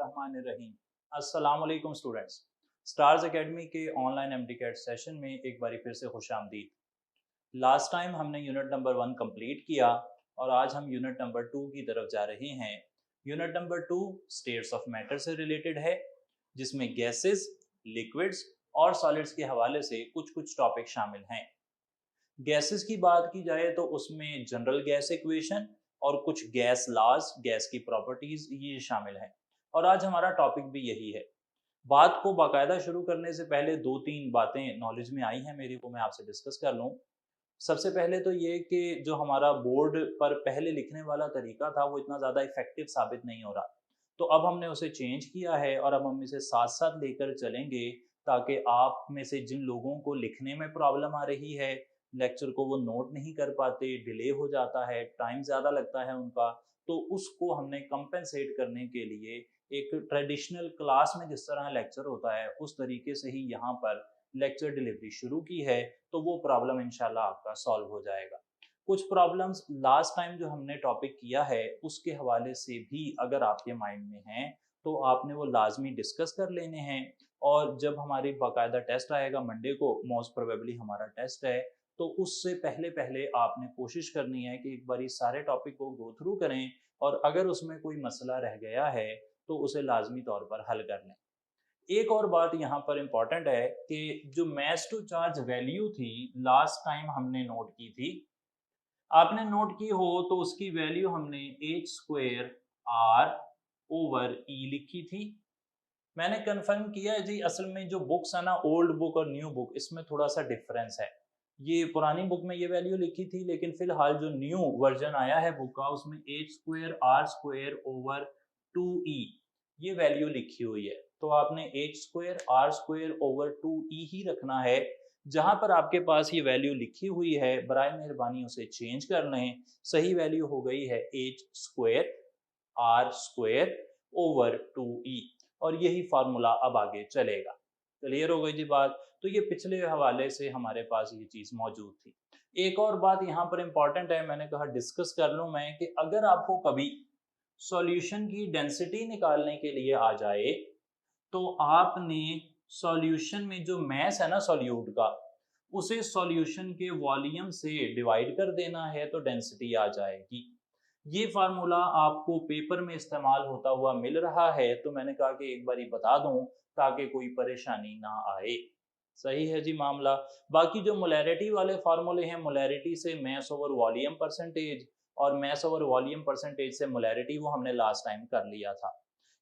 बिस्मिल्लाहिर्रहमानिर्रहीम। अस्सलाम वालेकुम स्टूडेंट्स। स्टार्स एकेडमी के ऑनलाइन एमटीकेट सेशन में एक बार फिर से खुशामदीद। लास्ट टाइम हमने यूनिट नंबर 1 कंप्लीट किया और आज हम यूनिट नंबर 2 की तरफ जा रहे हैं। Unit number 2 states of matter से रिलेटेड है, जिसमें गैसेस, लिक्विड्स और सॉलिड्स के हवाले से कुछ कुछ टॉपिक शामिल हैं। गैसेस की बात की जाए तो उसमें जनरल गैस इक्वेशन और कुछ गैस लॉज, गैस की प्रॉपर्टीज ये शामिल हैं। और आज हमारा टॉपिक भी यही है। बात को बाकायदा शुरू करने से पहले दो तीन बातें नॉलेज में आई हैं मेरी, को मैं आपसे डिस्कस कर लूँ। सबसे पहले तो ये कि जो हमारा बोर्ड पर पहले लिखने वाला तरीका था वो इतना ज़्यादा इफेक्टिव साबित नहीं हो रहा, तो अब हमने उसे चेंज किया है और अब हम इसे साथ साथ लेकर चलेंगे, ताकि आप में से जिन लोगों को लिखने में प्रॉब्लम आ रही है, लेक्चर को वो नोट नहीं कर पाते, डिले हो जाता है, टाइम ज़्यादा लगता है उनका, तो उसको हमने कंपेंसेट करने के लिए एक ट्रेडिशनल क्लास में जिस तरह लेक्चर होता है उस तरीके से ही यहाँ पर लेक्चर डिलीवरी शुरू की है। तो वो प्रॉब्लम इंशाल्लाह आपका सॉल्व हो जाएगा। कुछ प्रॉब्लम्स लास्ट टाइम जो हमने टॉपिक किया है उसके हवाले से भी अगर आपके माइंड में हैं तो आपने वो लाजमी डिस्कस कर लेने हैं। और जब हमारी बाकायदा टेस्ट आएगा मंडे को, मोस्ट प्रोबेबली हमारा टेस्ट है, तो उससे पहले पहले आपने कोशिश करनी है कि एक बार सारे टॉपिक को गो थ्रू करें और अगर उसमें कोई मसला रह गया है तो उसे लाजमी तौर पर हल कर लें। एक और बात यहाँ पर इम्पॉर्टेंट है कि जो मैस टू चार्ज वैल्यू थी लास्ट टाइम हमने नोट की थी, आपने नोट की हो तो उसकी वैल्यू हमने एच स्क्वेयर आर ओवर ई लिखी थी। मैंने कंफर्म किया है जी, असल में जो बुक्स है ना, ओल्ड बुक और न्यू बुक, इसमें थोड़ा सा डिफरेंस है। ये पुरानी बुक में ये वैल्यू लिखी थी, लेकिन फिलहाल जो न्यू वर्जन आया है बुक का उसमें H square R square over 2e ये वैल्यू लिखी हुई है। तो आपने H square R square over 2e ही रखना है। जहां पर आपके पास ये वैल्यू लिखी हुई है बराए मेहरबानी उसे चेंज कर लें। सही वैल्यू हो गई है H square R square over 2e और यही फार्मूला अब आगे चलेगा। क्लियर हो गई जी बात। तो ये पिछले हवाले से हमारे पास ये चीज़ मौजूद थी। एक और बात यहाँ पर इंपॉर्टेंट है, मैंने कहा डिस्कस कर लूँ मैं, कि अगर आपको कभी सॉल्यूशन की डेंसिटी निकालने के लिए आ जाए तो आपने सॉल्यूशन में जो मैस है ना सॉल्यूट का, उसे सॉल्यूशन के वॉल्यूम से डिवाइड कर देना है तो डेंसिटी आ जाएगी। ये फार्मूला आपको पेपर में इस्तेमाल होता हुआ मिल रहा है, तो मैंने कहा कि एक बारी बता दूं ताकि कोई परेशानी ना आए। सही है जी मामला। बाकी जो मोलैरिटी वाले फार्मूले हैं, मोलैरिटी से मैस ओवर वॉल्यूम परसेंटेज और मैस ओवर वॉल्यूम परसेंटेज से मोलैरिटी, वो हमने लास्ट टाइम कर लिया था।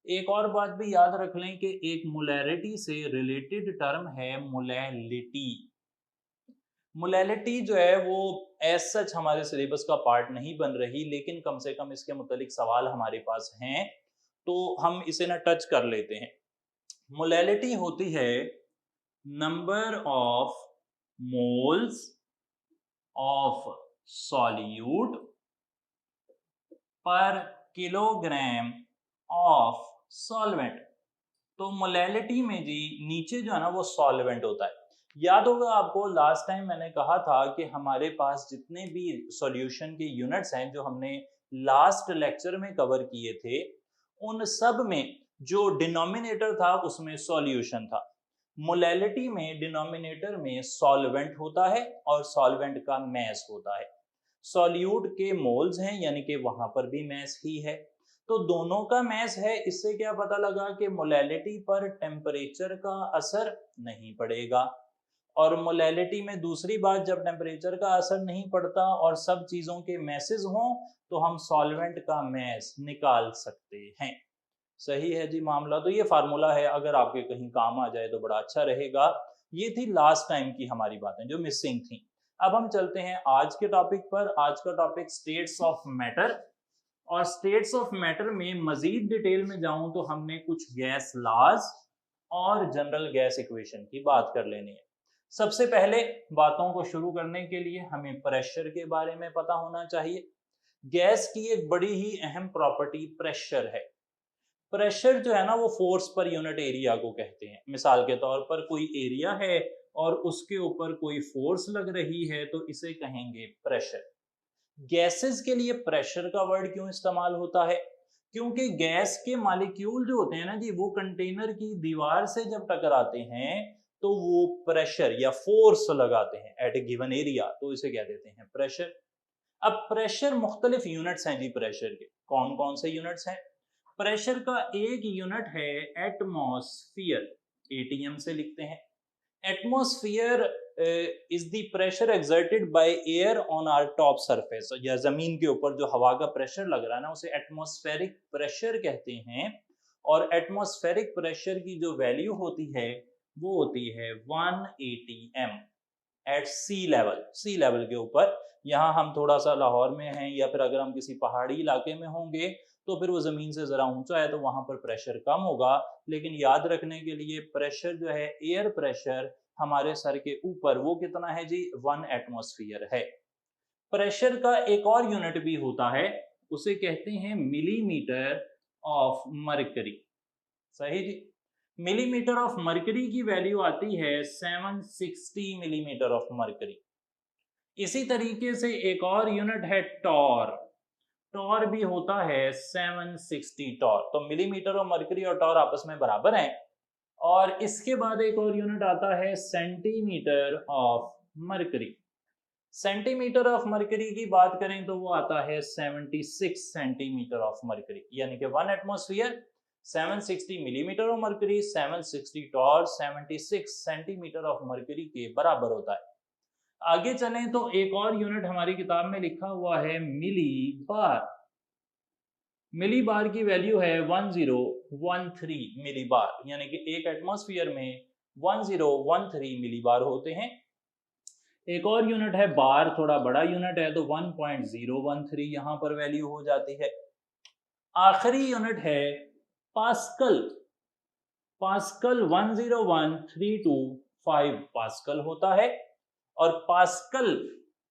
एक और बात भी याद रख लें कि एक मोलैरिटी से रिलेटेड टर्म है मोलैलिटी। मोलैलिटी जो है वो एज सच हमारे सिलेबस का पार्ट नहीं बन रही, लेकिन कम से कम इसके मुतालिक सवाल हमारे पास हैं तो हम इसे ना टच कर लेते हैं। मोलैलिटी होती है number of moles of solute पर किलोग्राम ऑफ सॉल्वेंट। तो मोलैलिटी में जी नीचे जो है ना वो सॉल्वेंट होता है। याद होगा आपको लास्ट टाइम मैंने कहा था कि हमारे पास जितने भी सॉल्यूशन के यूनिट्स हैं जो हमने लास्ट लेक्चर में कवर किए थे, उन सब में जो डिनोमिनेटर था उसमें सॉल्यूशन था। मोलैलिटी में डिनोमिनेटर में सॉल्वेंट होता है और सॉल्वेंट का मैस होता है। सॉल्यूट के मोल्स हैं यानी कि वहां पर भी मैस ही है, तो दोनों का मैस है। इससे क्या पता लगा कि मोलैलिटी पर टेम्परेचर का असर नहीं पड़ेगा। और मोलैलिटी में दूसरी बात, जब टेम्परेचर का असर नहीं पड़ता और सब चीज़ों के मैसेज हों तो हम सॉल्वेंट का मैस निकाल सकते हैं। सही है जी मामला। तो ये फार्मूला है, अगर आपके कहीं काम आ जाए तो बड़ा अच्छा रहेगा। ये थी लास्ट टाइम की हमारी बातें जो मिसिंग थी। अब हम चलते हैं आज के टॉपिक पर। आज का टॉपिक स्टेट्स ऑफ मैटर, और स्टेट्स ऑफ मैटर में मजीद डिटेल में जाऊं तो हमने कुछ गैस लॉज और जनरल गैस इक्वेशन की बात कर लेनी है। सबसे पहले बातों को शुरू करने के लिए हमें प्रेशर के बारे में पता होना चाहिए। गैस की एक बड़ी ही अहम प्रॉपर्टी प्रेशर है। प्रेशर जो है ना वो फोर्स पर यूनिट एरिया को कहते हैं। मिसाल के तौर पर कोई एरिया है और उसके ऊपर कोई फोर्स लग रही है तो इसे कहेंगे प्रेशर। गैसेस के लिए प्रेशर का वर्ड क्यों इस्तेमाल होता है? क्योंकि गैस के मॉलिक्यूल जो होते हैं ना जी, वो कंटेनर की दीवार से जब टकराते हैं तो वो प्रेशर या फोर्स लगाते हैं एट ए गिवन एरिया, तो इसे क्या देते हैं, प्रेशर। अब प्रेशर मुख्तलिफ यूनिट्स हैं जी प्रेशर के। कौन कौन से यूनिट्स हैं? प्रेशर का एक यूनिट है एटमॉस्फियर, एटीएम से लिखते हैं। Atmosphere is the pressure exerted by air on our top surface, या जमीन के ऊपर जो हवा का प्रेशर लग रहा है ना, उसे एटमॉस्फेरिक प्रेशर कहते हैं। और एटमॉस्फेरिक प्रेशर की जो वैल्यू होती है वो होती है 180 m एट सी लेवल के ऊपर। यहाँ हम थोड़ा सा लाहौर में हैं, या फिर अगर हम किसी पहाड़ी इलाके में होंगे तो फिर वो जमीन से जरा ऊंचा है तो वहां पर प्रेशर कम होगा। लेकिन याद रखने के लिए प्रेशर जो है, एयर प्रेशर हमारे सर के ऊपर, वो कितना है जी, 1 एटमॉस्फियर है। प्रेशर का एक और यूनिट भी होता है, उसे कहते हैं मिलीमीटर ऑफ मरकरी। सही जी। मिलीमीटर ऑफ मरकरी की वैल्यू आती है 760 मिलीमीटर ऑफ मरकरी। इसी तरीके से एक और यूनिट है टॉर। टॉर भी होता है 760 टॉर। तो मिलीमीटर ऑफ मरकरी और टॉर आपस में बराबर हैं। और इसके बाद एक और यूनिट आता है centimetre of mercury. Centimetre of mercury की बात करें तो वो आता है 76 सेंटीमीटर ऑफ मरकरी, यानी कि 1 atmosphere 760 millimetre of mercury, 760 torr 76 centimetre of mercury के बराबर होता है। आगे चलें तो एक और यूनिट हमारी किताब में लिखा हुआ है मिली बार। मिली बार की वैल्यू है 1013 मिली बार, यानी कि एक एटमॉस्फियर में 1013 मिली बार होते हैं। एक और यूनिट है बार, थोड़ा बड़ा यूनिट है तो 1013 यहां पर वैल्यू हो जाती है। आखिरी यूनिट है पास्कल। पास्कल 101325 पास्कल होता है। और पास्कल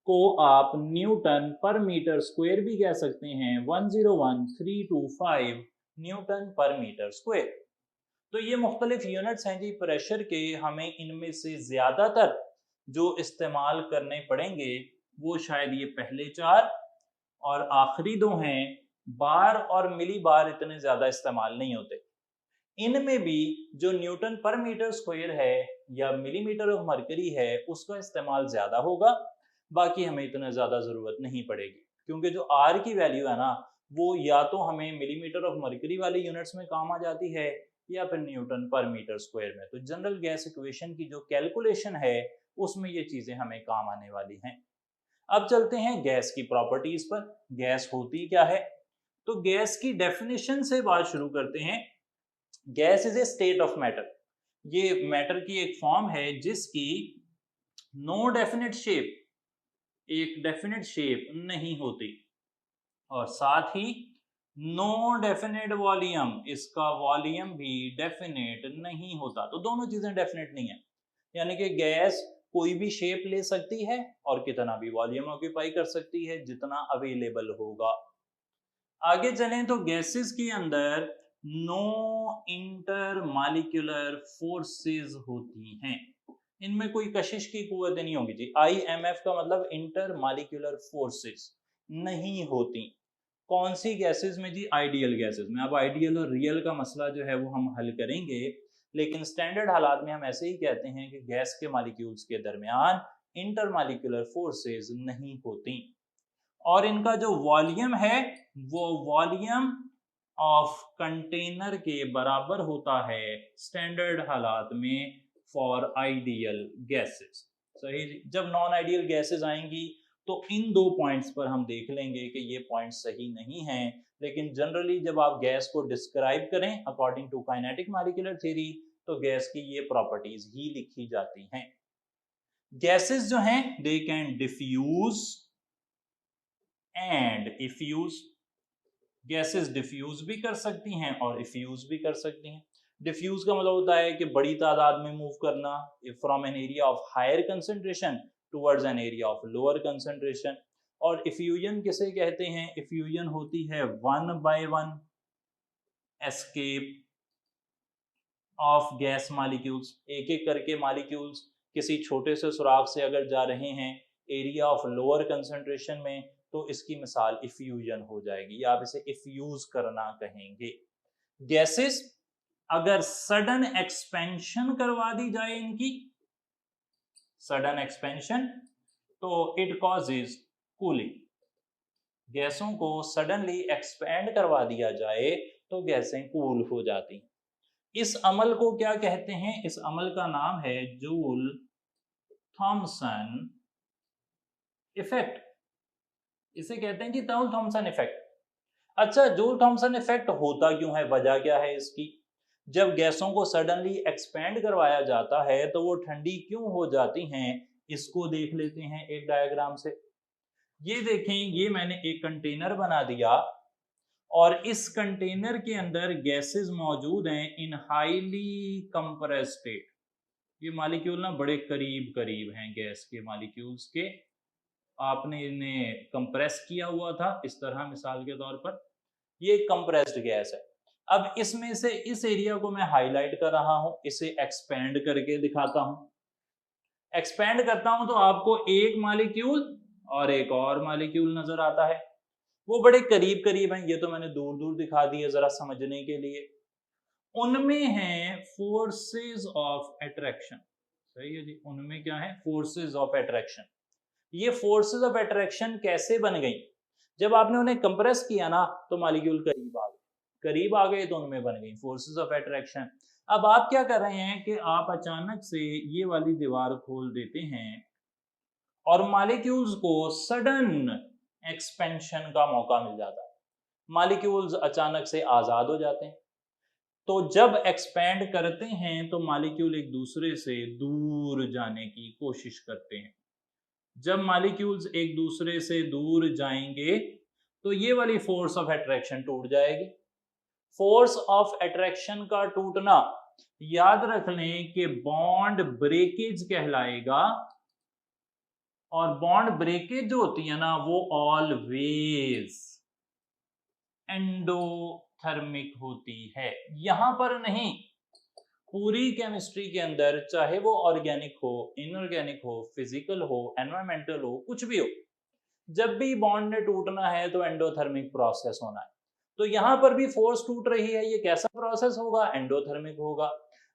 को आप न्यूटन पर मीटर स्क्वायर भी कह सकते हैं, 101325 न्यूटन पर मीटर स्क्वायर। तो ये मुख्तलिफ यूनिट्स हैं जी प्रेशर के। हमें इनमें से ज्यादातर जो इस्तेमाल करने पड़ेंगे वो शायद ये पहले 4 और आखिरी 2 हैं। बार और मिली बार इतने ज्यादा इस्तेमाल नहीं होते। इनमें भी जो न्यूटन पर मीटर स्क्वायर है या मिलीमीटर ऑफ मरकरी है, उसका इस्तेमाल ज्यादा होगा। बाकी हमें इतना ज्यादा जरूरत नहीं पड़ेगी, क्योंकि जो आर की वैल्यू है ना, वो या तो हमें मिलीमीटर ऑफ मरकरी वाले यूनिट्स में काम आ जाती है या फिर न्यूटन पर मीटर स्क्वायर में। तो जनरल गैस इक्वेशन की जो कैलकुलेशन है उसमें ये चीजें हमें काम आने वाली हैं। अब चलते हैं गैस की प्रॉपर्टीज पर। गैस होती क्या है? तो गैस की डेफिनेशन से बात शुरू करते हैं। Gas is a state of matter. ये मैटर की एक फॉर्म है जिसकी नो डेफिनेट शेप, एक डेफिनेट शेप नहीं होती, और साथ ही नो डेफिनेट वॉल्यूम, इसका वॉल्यूम भी डेफिनेट नहीं होता। तो दोनों चीजें डेफिनेट नहीं है, यानी कि गैस कोई भी शेप ले सकती है और कितना भी वॉल्यूम ऑक्यूपाई कर सकती है जितना अवेलेबल होगा। आगे चलें तो गैसेस के अंदर नो इंटर मॉलिक्यूलर फोर्सेस होती हैं। इनमें कोई कशिश की कुव्वतें नहीं होगी जी। IMF का मतलब इंटर मॉलिक्यूलर फोर्सेस नहीं होती। कौन सी गैसेस में जी? आइडियल गैसेस में। अब आइडियल और रियल का मसला जो है वो हम हल करेंगे, लेकिन स्टैंडर्ड हालात में हम ऐसे ही कहते हैं कि गैस के मॉलिक्यूल्स के दरमियान इंटर मॉलिक्यूलर फोर्सेस नहीं होती। और इनका जो वॉल्यूम है वो वॉल्यूम ऑफ कंटेनर के बराबर होता है स्टैंडर्ड हालात में फॉर आइडियल गैसेस। सही जी। जब नॉन आइडियल गैसेस आएंगी तो इन 2 पॉइंट्स पर हम देख लेंगे कि ये पॉइंट सही नहीं हैं। लेकिन जनरली जब आप गैस को डिस्क्राइब करें according to kinetic molecular theory, तो गैस की ये प्रॉपर्टीज ही लिखी जाती हैं। गैसेस जो हैं they can diffuse and effuse. Gases diffuse भी कर सकती हैं और इफ्यूज भी कर सकती हैं। डिफ्यूज का मतलब होता है कि बड़ी तादाद में मूव करना from an area of higher concentration towards an area of lower concentration. और इफ्यूजन किसे कहते हैं? इफ्यूजन होती है 1 by 1 escape of gas molecules. एक एक करके मॉलिक्यूल्स किसी छोटे से सुराख से अगर जा रहे हैं एरिया ऑफ लोअर कंसंट्रेशन में, तो इसकी मिसाल इफ्यूजन हो जाएगी, या आप इसे इफ्यूज करना कहेंगे। गैसेस अगर सडन एक्सपेंशन करवा दी जाए इनकी, सडन एक्सपेंशन, तो इट कॉजेज कूलिंग। गैसों को सडनली एक्सपेंड करवा दिया जाए तो गैसें कूल हो जाती हैं। इस अमल को क्या कहते हैं? इस अमल का नाम है जूल थॉमसन इफेक्ट। इसे कहते हैं कि जूल थॉमसन इफेक्ट। अच्छा, जूल थॉमसन इफेक्ट होता क्यों है, वजह क्या है इसकी? जब गैसों को सडनली एक्सपेंड करवाया जाता है तो वो ठंडी क्यों हो जाती हैं, इसको देख लेते हैं एक डायग्राम से। ये देखें, ये मैंने एक कंटेनर बना दिया और इस कंटेनर के अंदर गैसेस मौजूद हैं इन हाईली कंप्रेस्ड स्टेट। ये मॉलिक्यूल ना बड़े करीब करीब हैं गैस के मॉलिक्यूल्स के। आपने इन्हें कंप्रेस किया हुआ था इस तरह, मिसाल के तौर पर ये कंप्रेस्ड गैस है। अब इसमें से इस एरिया को मैं हाईलाइट कर रहा हूं, इसे एक्सपेंड करके दिखाता हूं। एक्सपेंड करता हूं तो आपको एक मॉलिक्यूल और एक और मॉलिक्यूल नजर आता है। वो बड़े करीब करीब हैं, ये तो मैंने दूर दूर दिखा दिए जरा समझने के लिए। उनमें हैं फोर्सेस ऑफ अट्रैक्शन। सही है जी, उनमें क्या है? Forces of attraction. ये फोर्सेस ऑफ अट्रैक्शन कैसे बन गई? जब आपने उन्हें कंप्रेस किया ना तो मॉलिक्यूल करीब आ गए, करीब आ गए तो उनमें बन गई फोर्सेस ऑफ अट्रैक्शन। अब आप क्या कर रहे हैं कि आप अचानक से ये वाली दीवार खोल देते हैं और मॉलिक्यूल्स को सडन एक्सपेंशन का मौका मिल जाता है। मॉलिक्यूल्स अचानक से आजाद हो जाते हैं। तो जब एक्सपेंड करते हैं तो मॉलिक्यूल एक दूसरे से दूर जाने की कोशिश करते हैं। जब मॉलिक्यूल्स एक दूसरे से दूर जाएंगे तो ये वाली फोर्स ऑफ अट्रैक्शन टूट जाएगी। फोर्स ऑफ अट्रैक्शन का टूटना याद रख लें कि बॉन्ड ब्रेकेज कहलाएगा। और बॉन्ड ब्रेकेज जो होती है ना वो ऑलवेज एंडोथर्मिक होती है। यहां पर नहीं, पूरी केमिस्ट्री के अंदर, चाहे वो ऑर्गेनिक हो, इनऑर्गेनिक हो, फिजिकल हो, एनवायरमेंटल हो, कुछ भी हो, जब भी बॉन्ड ने टूटना है तो एंडोथर्मिक प्रोसेस होना है। तो यहां पर भी फोर्स टूट रही है, ये कैसा प्रोसेस होगा? एंडोथर्मिक होगा।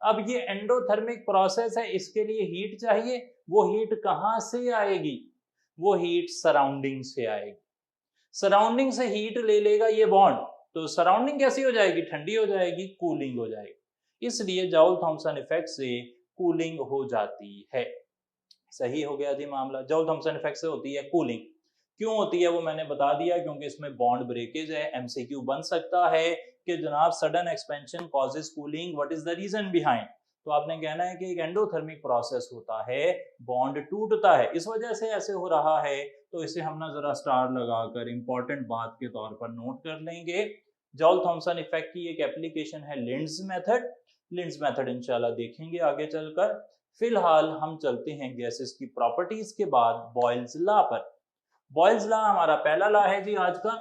अब ये एंडोथर्मिक प्रोसेस है, इसके लिए हीट चाहिए। वो हीट कहां से आएगी? वो हीट सराउंडिंग से आएगी। सराउंडिंग से हीट ले लेगा ये बॉन्ड, तो सराउंडिंग कैसी हो जाएगी? ठंडी हो जाएगी, कूलिंग हो जाएगी। इसलिए जॉल थॉमसन इफेक्ट से कूलिंग हो जाती है। सही हो गया जी मामला। जॉल थॉमसन इफेक्ट से होती है कूलिंग। क्यों होती है वो मैंने बता दिया, क्योंकि इसमें बॉन्ड ब्रेकेज है। एमसीक्यू बन सकता है कि जनाब sudden expansion causes cooling, what is the reason behind? तो आपने कहना है कि एक एंडोथर्मिक प्रोसेस होता है, बॉन्ड टूटता है, इस वजह से ऐसे हो रहा है। तो इसे हम ना जरा स्टार लगाकर इंपॉर्टेंट बात के तौर पर नोट कर लेंगे। जॉल थॉमसन इफेक्ट की एक एप्लीकेशन है लिंड्स मेथड। लिंड्स मेथड इंशाल्लाह देखेंगे आगे चलकर। फिलहाल हम चलते हैं गैसेस की प्रॉपर्टीज के बाद बॉयल्स लॉ पर। बॉयल्स लॉ हमारा पहला लॉ है जी आज का।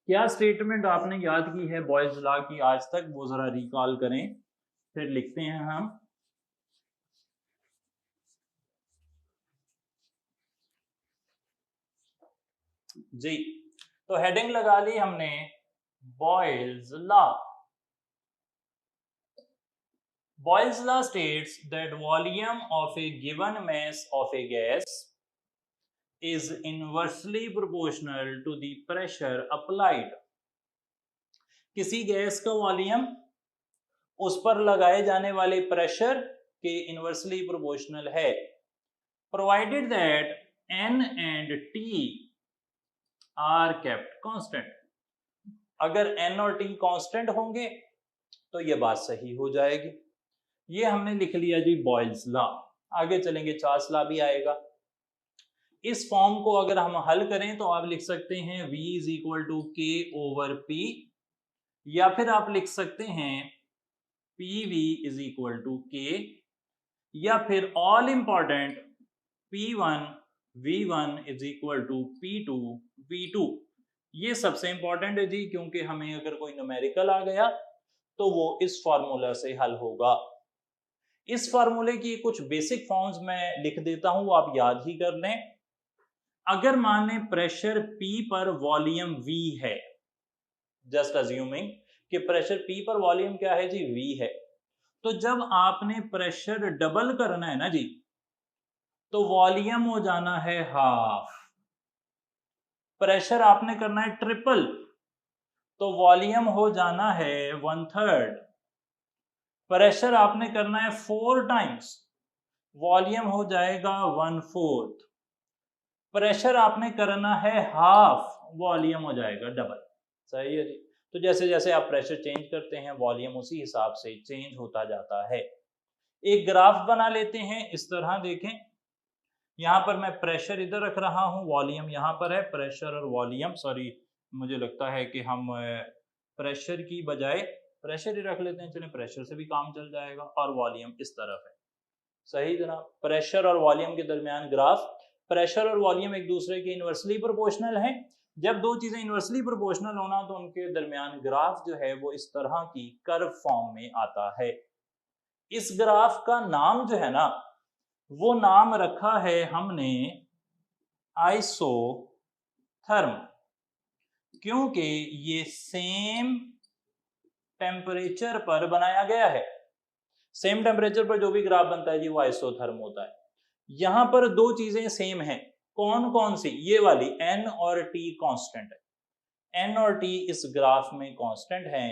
क्या स्टेटमेंट आपने याद की है बॉयल्स लॉ की आज तक, वो जरा रिकॉल करें, फिर लिखते हैं हम। जी, तो हेडिंग लगा ली हमने Boyle's law. Boyle's law states that volume of a given mass of a gas is inversely proportional to the pressure applied. किसी गैस का वॉल्यूम उस पर लगाए जाने वाले प्रेशर के इनवर्सली प्रोपोर्शनल है, provided that N and T are kept constant। अगर N और T कांस्टेंट होंगे तो ये बात सही हो जाएगी। ये हमने लिख लिया जी बॉयल्स लॉ। आगे चलेंगे, चार्ल्स लॉ भी आएगा। इस फॉर्म को अगर हम हल करें तो आप लिख सकते हैं V इज इक्वल टू के ओवर पी, या फिर आप लिख सकते हैं PV is equal to K, या फिर all important P1 V1 is equal to P2 V2। ये सबसे इंपॉर्टेंट है जी, क्योंकि हमें अगर कोई न्यूमेरिकल आ गया तो वो इस फॉर्मूला से हल होगा। इस फार्मूले की कुछ बेसिक फॉर्म्स मैं लिख देता हूं, वो आप याद ही कर लें। अगर मान लें प्रेशर P पर वॉल्यूम V है, जस्ट अज्यूमिंग कि प्रेशर P पर वॉल्यूम क्या है जी, V है, तो जब आपने प्रेशर डबल करना है ना जी, तो वॉल्यूम हो जाना है हाफ। प्रेशर आपने करना है ट्रिपल, तो वॉल्यूम हो जाना है 1/3। प्रेशर आपने करना है 4 टाइम्स, वॉल्यूम हो जाएगा 1/4। प्रेशर आपने करना है हाफ, वॉल्यूम हो जाएगा डबल। सही है जी। तो जैसे जैसे आप प्रेशर चेंज करते हैं, वॉल्यूम उसी हिसाब से चेंज होता जाता है। एक ग्राफ बना लेते हैं, इस तरह देखें। यहाँ पर मैं प्रेशर इधर रख रहा हूँ, वॉल्यूम यहाँ पर है। प्रेशर और वॉल्यूम, सॉरी मुझे लगता है कि हम प्रेशर की बजाय प्रेशर ही रख लेते हैं, चलिए प्रेशर से भी काम चल जाएगा। और वॉल्यूम इस तरफ है। सही जनाब, प्रेशर और वॉल्यूम के दरमियान ग्राफ। प्रेशर और वॉल्यूम एक दूसरे के इनवर्सली प्रोपोर्शनल हैं। जब दो चीजें इनवर्सली प्रोपोर्शनल होना, तो उनके दरमियान ग्राफ जो है वो इस तरह की कर्व फॉर्म में आता है। इस ग्राफ का नाम जो है ना, वो नाम रखा है हमने आइसोथर्म, क्योंकि ये सेम टेम्परेचर पर बनाया गया है। सेम टेम्परेचर पर जो भी ग्राफ बनता है जी, वो आइसोथर्म होता है। यहां पर दो चीजें सेम हैं। कौन कौन सी? ये वाली n और t कांस्टेंट है। n और t इस ग्राफ में कांस्टेंट है।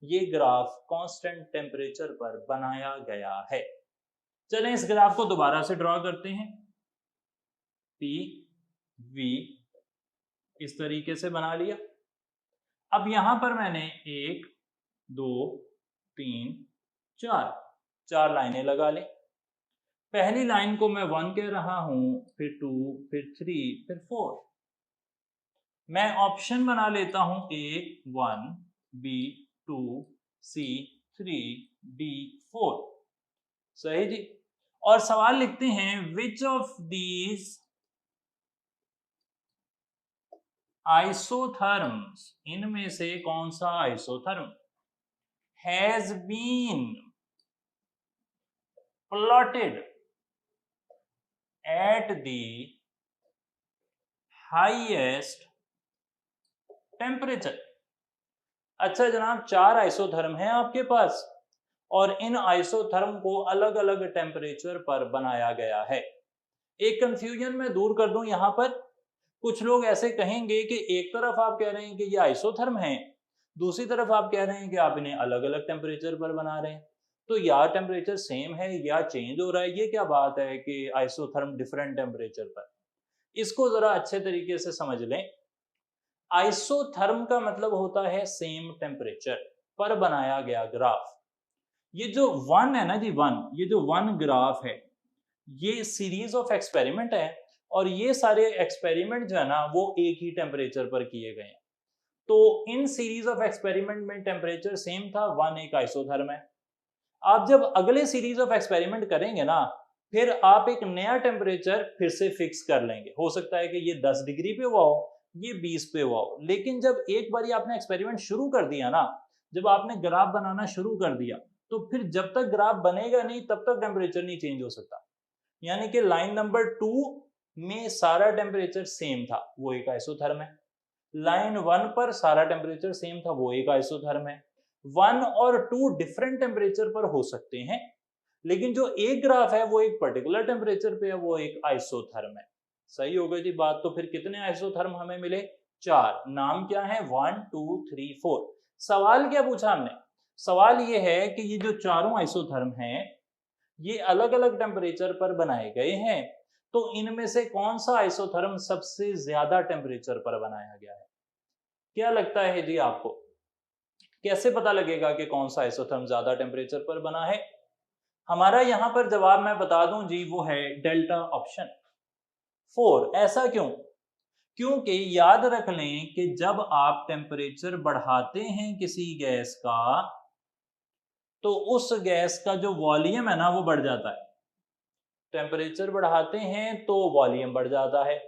ये ग्राफ कांस्टेंट टेम्परेचर पर बनाया गया है। चलें इस ग्राफ को दोबारा से ड्रॉ करते हैं। p v इस तरीके से बना लिया। अब यहां पर मैंने 1 2 3 4 लाइनें लगा ली। पहली लाइन को मैं 1 कह रहा हूं, फिर 2, फिर 3, फिर 4। मैं ऑप्शन बना लेता हूं, A 1, B 2, C 3, D 4। सही जी। और सवाल लिखते हैं, विच ऑफ दीज आइसोथर्म्स, इनमें से कौन सा isotherm has been plotted at the highest temperature. अच्छा जनाब, 4 आइसोथर्म हैं आपके पास, और इन आइसोथर्म को अलग अलग टेम्परेचर पर बनाया गया है। एक कंफ्यूजन मैं दूर कर दूं, यहां पर कुछ लोग ऐसे कहेंगे कि एक तरफ आप कह रहे हैं कि ये आइसोथर्म है, दूसरी तरफ आप कह रहे हैं कि आप इन्हें अलग अलग टेम्परेचर पर बना रहे हैं। तो या टेम्परेचर सेम है या चेंज हो रहा है, ये क्या बात है कि आइसोथर्म डिफरेंट टेम्परेचर पर। इसको जरा अच्छे तरीके से समझ लें। आइसोथर्म का मतलब होता है सेम टेम्परेचर पर बनाया गया ग्राफ। ये जो 1 है ना जी, 1, ये जो 1 ग्राफ है, ये सीरीज ऑफ एक्सपेरिमेंट है, और ये सारे एक्सपेरिमेंट जो है ना, वो एक ही टेम्परेचर पर किए गए हैं। तो इन सीरीज ऑफ एक्सपेरिमेंट में टेम्परेचर सेम था, 1 एक आइसोथर्म है। आप जब अगले सीरीज ऑफ एक्सपेरिमेंट करेंगे ना, फिर आप एक नया टेम्परेचर फिर से फिक्स कर लेंगे। हो सकता है कि ये 10 डिग्री पे हुआ हो, ये 20 पे हुआ हो, लेकिन जब एक बार आपने एक्सपेरिमेंट शुरू कर दिया ना, जब आपने ग्राफ बनाना शुरू कर दिया, तो फिर जब तक ग्राफ बनेगा नहीं, तब तक टेम्परेचर नहीं चेंज हो सकता। यानी कि लाइन नंबर 2 में सारा टेम्परेचर सेम था, वो एक आइसोथर्म है। लाइन 1 पर सारा टेम्परेचर सेम था, वो एक आइसोथर्म है। 1 और 2 डिफरेंट टेम्परेचर पर हो सकते हैं, लेकिन जो एक ग्राफ है वो एक पर्टिकुलर टेम्परेचर पे है, वो एक आइसोथर्म है। सही हो गई जी बात। तो फिर कितने आइसोथर्म हमें मिले? 4। नाम क्या है? 1 2 3 4। सवाल क्या पूछा हमने? सवाल ये है कि ये जो चारों आइसोथर्म हैं, ये अलग अलग टेम्परेचर पर बनाए गए हैं, तो इनमें से कौन सा आइसोथर्म सबसे ज्यादा टेम्परेचर पर बनाया गया है? क्या लगता है जी आपको? कैसे पता लगेगा कि कौन सा आइसोथर्म ज्यादा टेम्परेचर पर बना है? हमारा यहां पर जवाब मैं बता दूं जी, वो है डेल्टा ऑप्शन 4। ऐसा क्यों? क्योंकि याद रख लें कि जब आप टेम्परेचर बढ़ाते हैं किसी गैस का, तो उस गैस का जो वॉल्यूम है ना, वो बढ़ जाता है। टेम्परेचर बढ़ाते हैं तो वॉल्यूम बढ़ जाता है।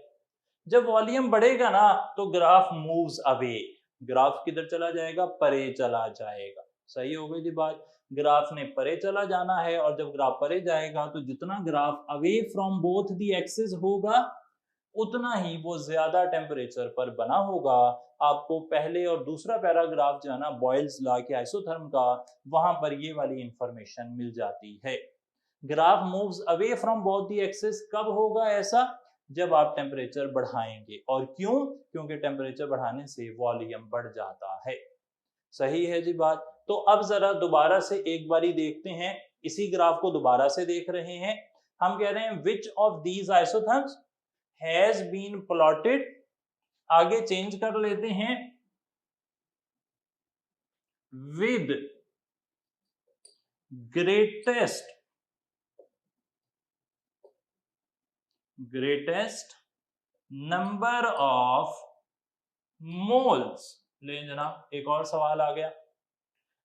जब वॉल्यूम बढ़ेगा ना, तो ग्राफ मूव्स अवे। ग्राफ किधर चला जाएगा? परे चला जाएगा। सही हो गई जी बात। ग्राफ ने परे चला जाना है, और जब ग्राफ परे जाएगा तो जितना graph away from both the axis होगा उतना ही वो ज्यादा टेम्परेचर पर बना होगा। आपको पहले और दूसरा पैराग्राफ जो है ना बॉयल्स लॉ के आइसोथर्म का, वहां पर ये वाली इंफॉर्मेशन मिल जाती है। Graph moves away from both the axis कब होगा ऐसा? जब आप टेम्परेचर बढ़ाएंगे। और क्यों? क्योंकि टेम्परेचर बढ़ाने से वॉल्यूम बढ़ जाता है। सही है जी बात। तो अब जरा दोबारा से एक बारी देखते हैं, इसी ग्राफ को दोबारा से देख रहे हैं। हम कह रहे हैं which of these isotherms has been plotted, आगे चेंज कर लेते हैं, with greatest number of moles. ले जनाब, एक और सवाल आ गया।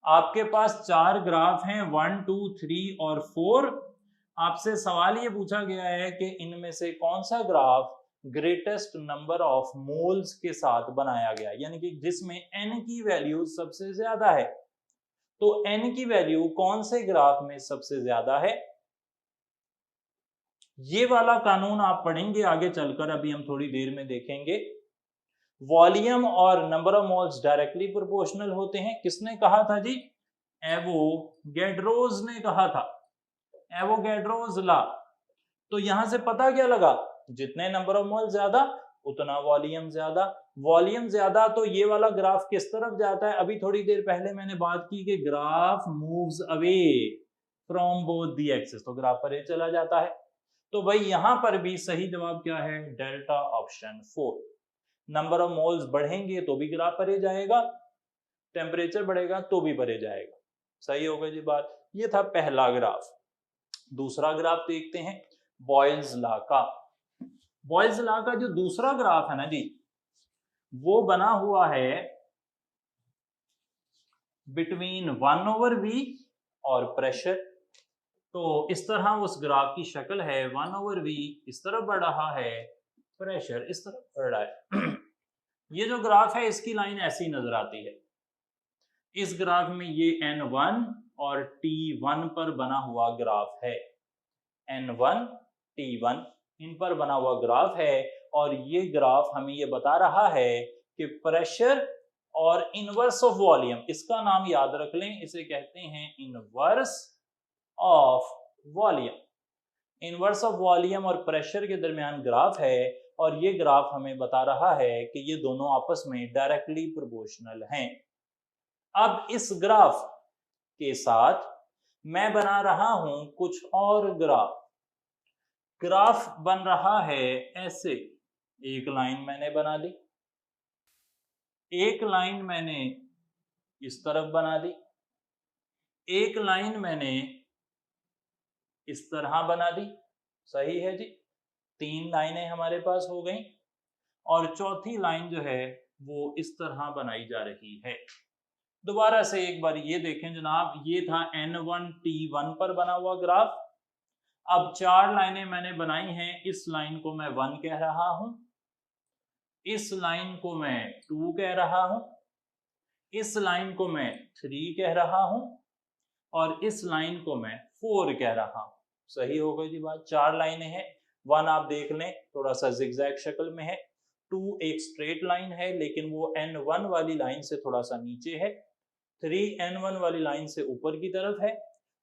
आपके पास 4 ग्राफ हैं, 1, 2, 3 और 4। आपसे सवाल ये पूछा गया है कि इनमें से कौन सा graph greatest number of moles के साथ बनाया गया, यानी कि जिसमें n की वैल्यू सबसे ज्यादा है। तो n की वैल्यू कौन से ग्राफ में सबसे ज्यादा है? ये वाला कानून आप पढ़ेंगे आगे चलकर, अभी हम थोड़ी देर में देखेंगे। वॉल्यूम और number of moles directly proportional होते हैं। किसने कहा था जी? एवोगैड्रोस ने कहा था, एवोगैड्रोस लॉ। तो यहां से पता क्या लगा? जितने नंबर ऑफ मोल ज्यादा उतना वॉल्यूम ज्यादा। वॉल्यूम ज्यादा तो ये वाला ग्राफ किस तरफ जाता है? अभी थोड़ी देर पहले मैंने बात की कि graph moves away from both the axis, तो ग्राफ परे चला जाता है। तो भाई यहां पर भी सही जवाब क्या है? Delta option 4। Number of moles बढ़ेंगे तो भी ग्राफ परे जाएगा, टेम्परेचर बढ़ेगा तो भी परे जाएगा। सही होगा जी बात। ये था पहला ग्राफ। दूसरा ग्राफ देखते हैं बॉयल्स लॉ का। बॉयल्स लॉ का जो दूसरा ग्राफ है ना जी, वो बना हुआ है बिटवीन 1/v और प्रेशर। तो इस तरह उस ग्राफ की शक्ल है, 1/v इस तरफ बढ़ रहा है, प्रेशर इस तरफ बढ़ रहा है। ये जो ग्राफ है इसकी लाइन ऐसी नजर आती है। इस ग्राफ में ये n1 और t1 पर बना हुआ ग्राफ है। n1 t1 इन पर बना हुआ ग्राफ है, और ये ग्राफ हमें ये बता रहा है कि प्रेशर और इनवर्स ऑफ वॉल्यूम, इसका नाम याद रख लें, इसे कहते हैं inverse of volume. Inverse of volume और प्रेशर के दरमियान ग्राफ है, और ये ग्राफ हमें बता रहा है कि ये दोनों आपस में डायरेक्टली प्रोपोर्शनल हैं। अब इस ग्राफ के साथ मैं बना रहा हूं कुछ और ग्राफ। ग्राफ बन रहा है ऐसे, एक लाइन मैंने बना दी, एक लाइन मैंने इस तरफ बना दी, एक लाइन मैंने इस तरह बना दी। सही है जी। 3 लाइनें हमारे पास हो गई, और चौथी लाइन जो है वो इस तरह बनाई जा रही है। दोबारा से एक बार ये देखें जनाब, ये था n1 t1 पर बना हुआ ग्राफ। अब 4 लाइनें मैंने बनाई हैं। इस लाइन को मैं 1 कह रहा हूं, इस लाइन को मैं 2 कह रहा हूं, इस लाइन को मैं 3 कह रहा हूं, और इस लाइन को मैं 4 कह रहा हूं। सही हो गई जी बात। 4 लाइनें हैं। 1 आप देख लें थोड़ा सा जिगजैग शक्ल में है, 2 एक स्ट्रेट लाइन है लेकिन वो n1 वाली लाइन से थोड़ा सा नीचे है, 3 n1 वाली लाइन से ऊपर की तरफ है,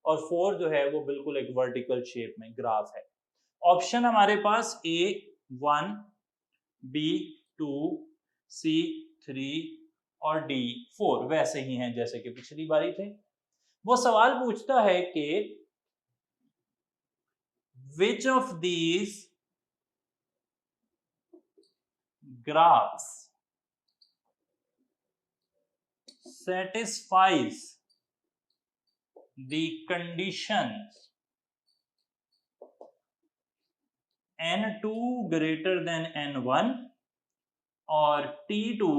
और 4 जो है वो बिल्कुल एक वर्टिकल शेप में ग्राफ है। ऑप्शन हमारे पास A1, B2, C3 और D4 वैसे ही हैं जैसे कि पिछली बारी थे। वो सवाल पूछता है कि which of these graphs satisfies the conditions n2 greater than n1 और t2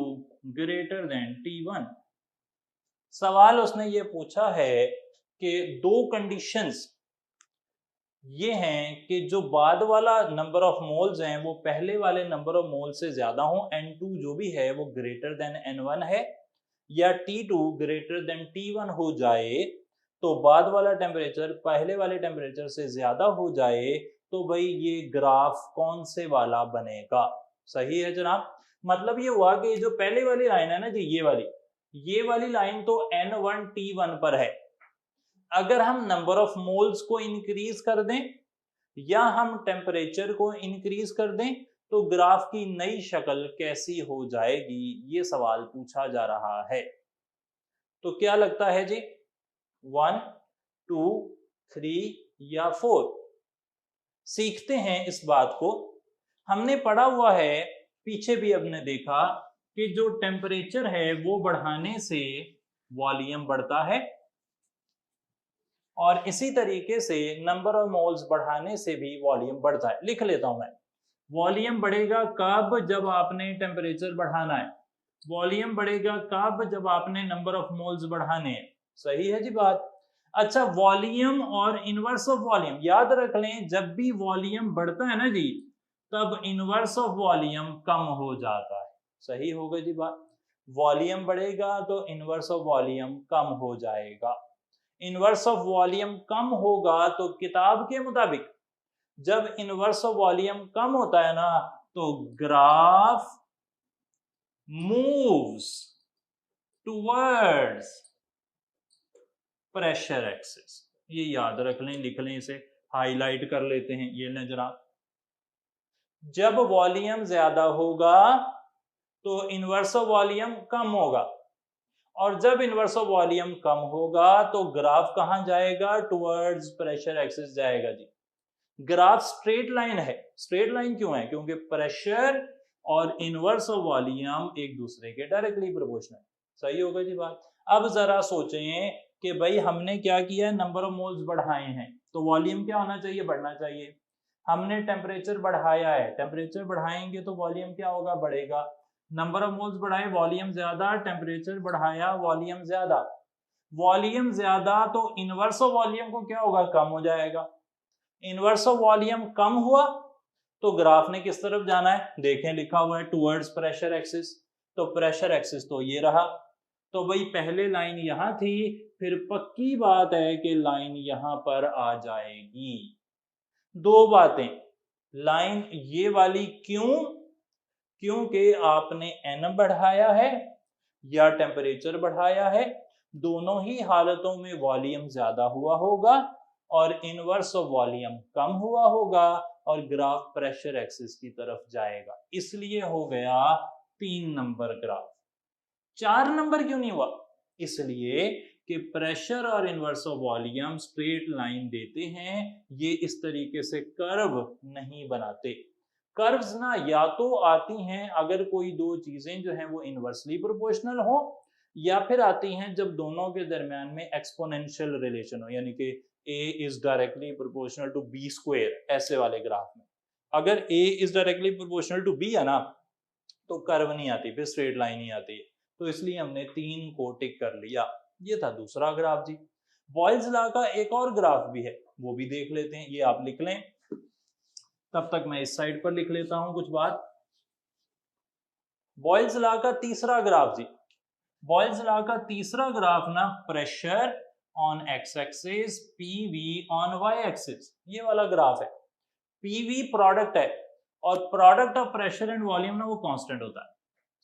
greater than t1। सवाल उसने ये पूछा है कि 2 कंडीशंस ये हैं कि जो बाद वाला नंबर ऑफ मोल्स हैं वो पहले वाले नंबर ऑफ मोल से ज्यादा हो, n2 जो भी है वो ग्रेटर देन n1 है, या t2 ग्रेटर देन t1 हो जाए, तो बाद वाला टेम्परेचर पहले वाले टेम्परेचर से ज्यादा हो जाए तो भाई ये ग्राफ कौन से वाला बनेगा। सही है जनाब। मतलब ये हुआ कि जो पहले वाली लाइन है ना जी, ये वाली लाइन तो N1 T1 पर है। अगर हम नंबर ऑफ मोल्स को इंक्रीज कर दें या हम टेम्परेचर को इंक्रीज कर दें तो ग्राफ की नई शक्ल कैसी हो जाएगी, ये सवाल पूछा जा रहा है। तो क्या लगता है जी, 1, 2, 3 या 4? सीखते हैं इस बात को। हमने पढ़ा हुआ है, पीछे भी हमने देखा कि जो टेम्परेचर है वो बढ़ाने से वॉल्यूम बढ़ता है और इसी तरीके से नंबर ऑफ मोल्स बढ़ाने से भी वॉल्यूम बढ़ता है। लिख लेता हूं मैं, वॉल्यूम बढ़ेगा कब, जब आपने टेम्परेचर बढ़ाना है। वॉल्यूम बढ़ेगा कब, जब आपने नंबर ऑफ मोल्स बढ़ाने हैं। सही है जी बात। अच्छा, वॉल्यूम और इनवर्स ऑफ वॉल्यूम याद रख लें, जब भी वॉल्यूम बढ़ता है ना जी तब इनवर्स ऑफ वॉल्यूम कम हो जाता है। सही हो गई जी बात। वॉल्यूम बढ़ेगा तो इनवर्स ऑफ वॉल्यूम कम हो जाएगा। इनवर्स ऑफ वॉल्यूम कम होगा तो किताब के मुताबिक जब इनवर्स ऑफ वॉल्यूम कम होता है ना तो graph moves towards pressure axis. ये याद रख लें, लिख लें, इसे हाईलाइट कर लेते हैं। ये लें जनाब, जब वॉल्यूम ज्यादा होगा तो इनवर्स ऑफ वॉल्यूम कम होगा और जब इनवर्स ऑफ वॉल्यूम कम होगा तो ग्राफ कहां जाएगा, टुवर्ड्स प्रेशर एक्सिस जाएगा जी। ग्राफ स्ट्रेट लाइन है। स्ट्रेट लाइन क्यों है, क्योंकि प्रेशर और इनवर्स ऑफ वॉल्यूम एक दूसरे के डायरेक्टली प्रोपोर्शनल। सही होगा जी बात। अब जरा सोचें कि भाई हमने क्या किया है, नंबर ऑफ मोल्स बढ़ाए हैं तो वॉल्यूम क्या होना चाहिए, बढ़ना चाहिए। हमने टेम्परेचर बढ़ाया है, टेम्परेचर बढ़ाएंगे तो वॉल्यूम क्या होगा, बढ़ेगा। नंबर ऑफ मोल्स बढ़ाए, वॉल्यूम ज्यादा, टेम्परेचर बढ़ाया, वॉल्यूम ज्यादा। वॉल्यूम ज्यादा तो इनवर्स ऑफ वॉल्यूम को क्या होगा, कम हो जाएगा। इनवर्स ऑफ वॉल्यूम कम हुआ तो ग्राफ ने किस तरफ जाना है, देखें लिखा हुआ है टुवर्ड्स प्रेशर एक्सिस। तो प्रेशर एक्सिस तो ये रहा। तो भाई पहले लाइन यहां थी, फिर पक्की बात है कि लाइन यहां पर आ जाएगी। दो बातें, लाइन ये वाली क्यों, क्योंकि आपने n बढ़ाया है या टेम्परेचर बढ़ाया है, दोनों ही हालतों में वॉल्यूम ज्यादा हुआ होगा और इनवर्स ऑफ वॉल्यूम कम हुआ होगा और ग्राफ प्रेशर एक्सिस की तरफ जाएगा। इसलिए हो गया 3 नंबर ग्राफ। 4 नंबर क्यों नहीं हुआ, इसलिए कि प्रेशर और inverse of volume straight line देते हैं, ये इस तरीके से कर्व नहीं बनाते। कर्व्स ना या तो आती हैं अगर कोई दो चीजें जो हैं वो इनवर्सली प्रोपोर्शनल हो, या फिर आती हैं जब दोनों के दरमियान में एक्सपोनेंशियल रिलेशन हो, यानी कि a is directly proportional to b square. ऐसे वाले ग्राफ में अगर a is directly proportional to b है ना तो कर्व नहीं आती, फिर स्ट्रेट लाइन ही आती है। तो इसलिए हमने 3 को टिक कर लिया। ये था दूसरा ग्राफ जी। बॉयल्स लॉ का एक और ग्राफ भी है, वो भी देख लेते हैं। ये आप लिख लें, तब तक मैं इस साइड पर लिख लेता हूं कुछ बात। बॉयल्स लॉ का तीसरा ग्राफ जी। बॉयल्स लॉ का तीसरा ग्राफ ना pressure on x axis, PV on y axis, ये वाला ग्राफ है। पीवी प्रोडक्ट है और product of pressure and volume ना वो कांस्टेंट होता है।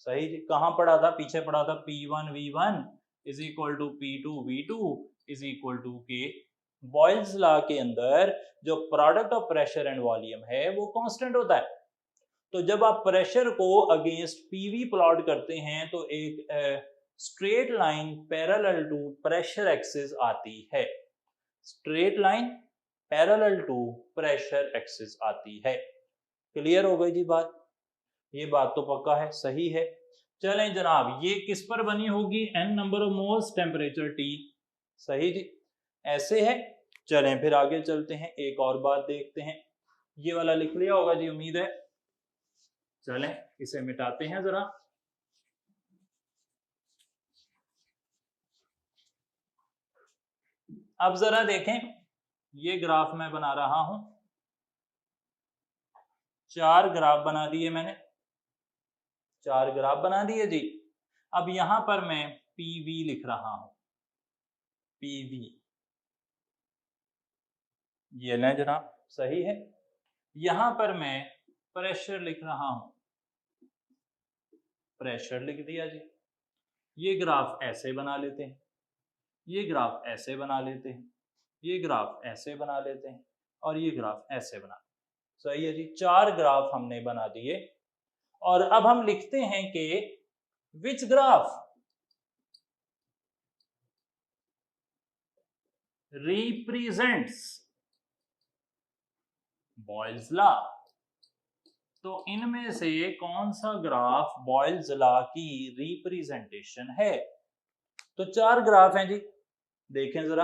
सही जी, कहां पढ़ा था, पीछे पढ़ा था P1 V1 is equal to P2 V2 is equal to K। Boyle's law के अंदर जो product of pressure and volume है वो कांस्टेंट होता है। तो जब आप प्रेशर को अगेंस्ट पीवी प्लॉट करते हैं तो एक straight line parallel to pressure axis आती है। Straight line parallel to pressure axis आती है। क्लियर हो गई जी बात। ये बात तो पक्का है, सही है। चलें जनाब, ये किस पर बनी होगी, n number of moles, temperature T। सही जी, ऐसे है। चलें फिर आगे चलते हैं, एक और बात देखते हैं। ये वाला लिख लिया होगा जी, उम्मीद है। चलें इसे मिटाते हैं जरा। अब जरा देखें, ये ग्राफ मैं बना रहा हूं, 4 ग्राफ बना दिए मैंने, 4 ग्राफ बना दिए जी। अब यहां पर मैं PV लिख रहा हूं, PV। ये लें जनाब, सही है। यहां पर मैं प्रेशर लिख रहा हूं, प्रेशर लिख दिया जी। ये ग्राफ ऐसे बना लेते हैं, ये ग्राफ ऐसे बना लेते हैं, ये ग्राफ ऐसे बना लेते हैं और ये ग्राफ ऐसे बना। सही है जी, 4 ग्राफ हमने बना दिए। और अब हम लिखते हैं कि which graph represents Boyle's law. तो इनमें से कौन सा ग्राफ बॉयल्स लॉ की रिप्रेजेंटेशन है? तो 4 ग्राफ हैं जी, देखें जरा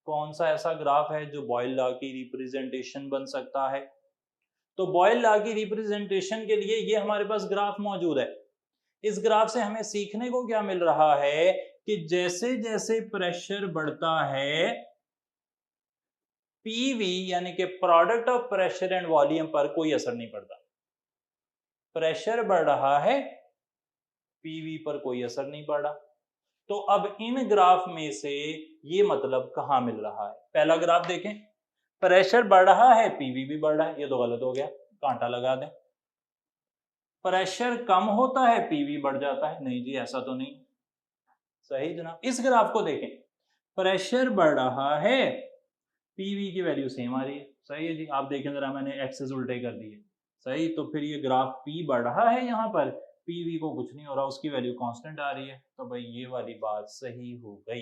कौन सा ऐसा ग्राफ है जो बॉयल लॉ की रिप्रेजेंटेशन बन सकता है। तो बॉयल लॉ की रिप्रेजेंटेशन के लिए ये हमारे पास ग्राफ मौजूद है। इस ग्राफ से हमें सीखने को क्या मिल रहा है कि जैसे जैसे प्रेशर बढ़ता है, पीवी यानी कि product of pressure and volume पर कोई असर नहीं पड़ता। प्रेशर बढ़ रहा है, पीवी पर कोई असर नहीं पड़ रहा। तो अब इन ग्राफ में से ये मतलब कहां मिल रहा है? पहला ग्राफ देखें, प्रेशर बढ़ रहा है, पीवी भी बढ़ रहा है, ये तो गलत हो गया, कांटा लगा दें। प्रेशर कम होता है, पीवी बढ़ जाता है, नहीं जी ऐसा तो नहीं। सही जनाब, इस ग्राफ को देखें, प्रेशर बढ़ रहा है, पीवी की वैल्यू सेम आ रही है। सही है जी, आप देखें जरा, मैंने एक्सेस उल्टे कर दिए। सही, तो फिर ये ग्राफ पी बढ़ रहा है, यहाँ पर पीवी को कुछ नहीं हो रहा, उसकी वैल्यू कांस्टेंट आ रही है। तो भाई ये वाली बात सही हो गई।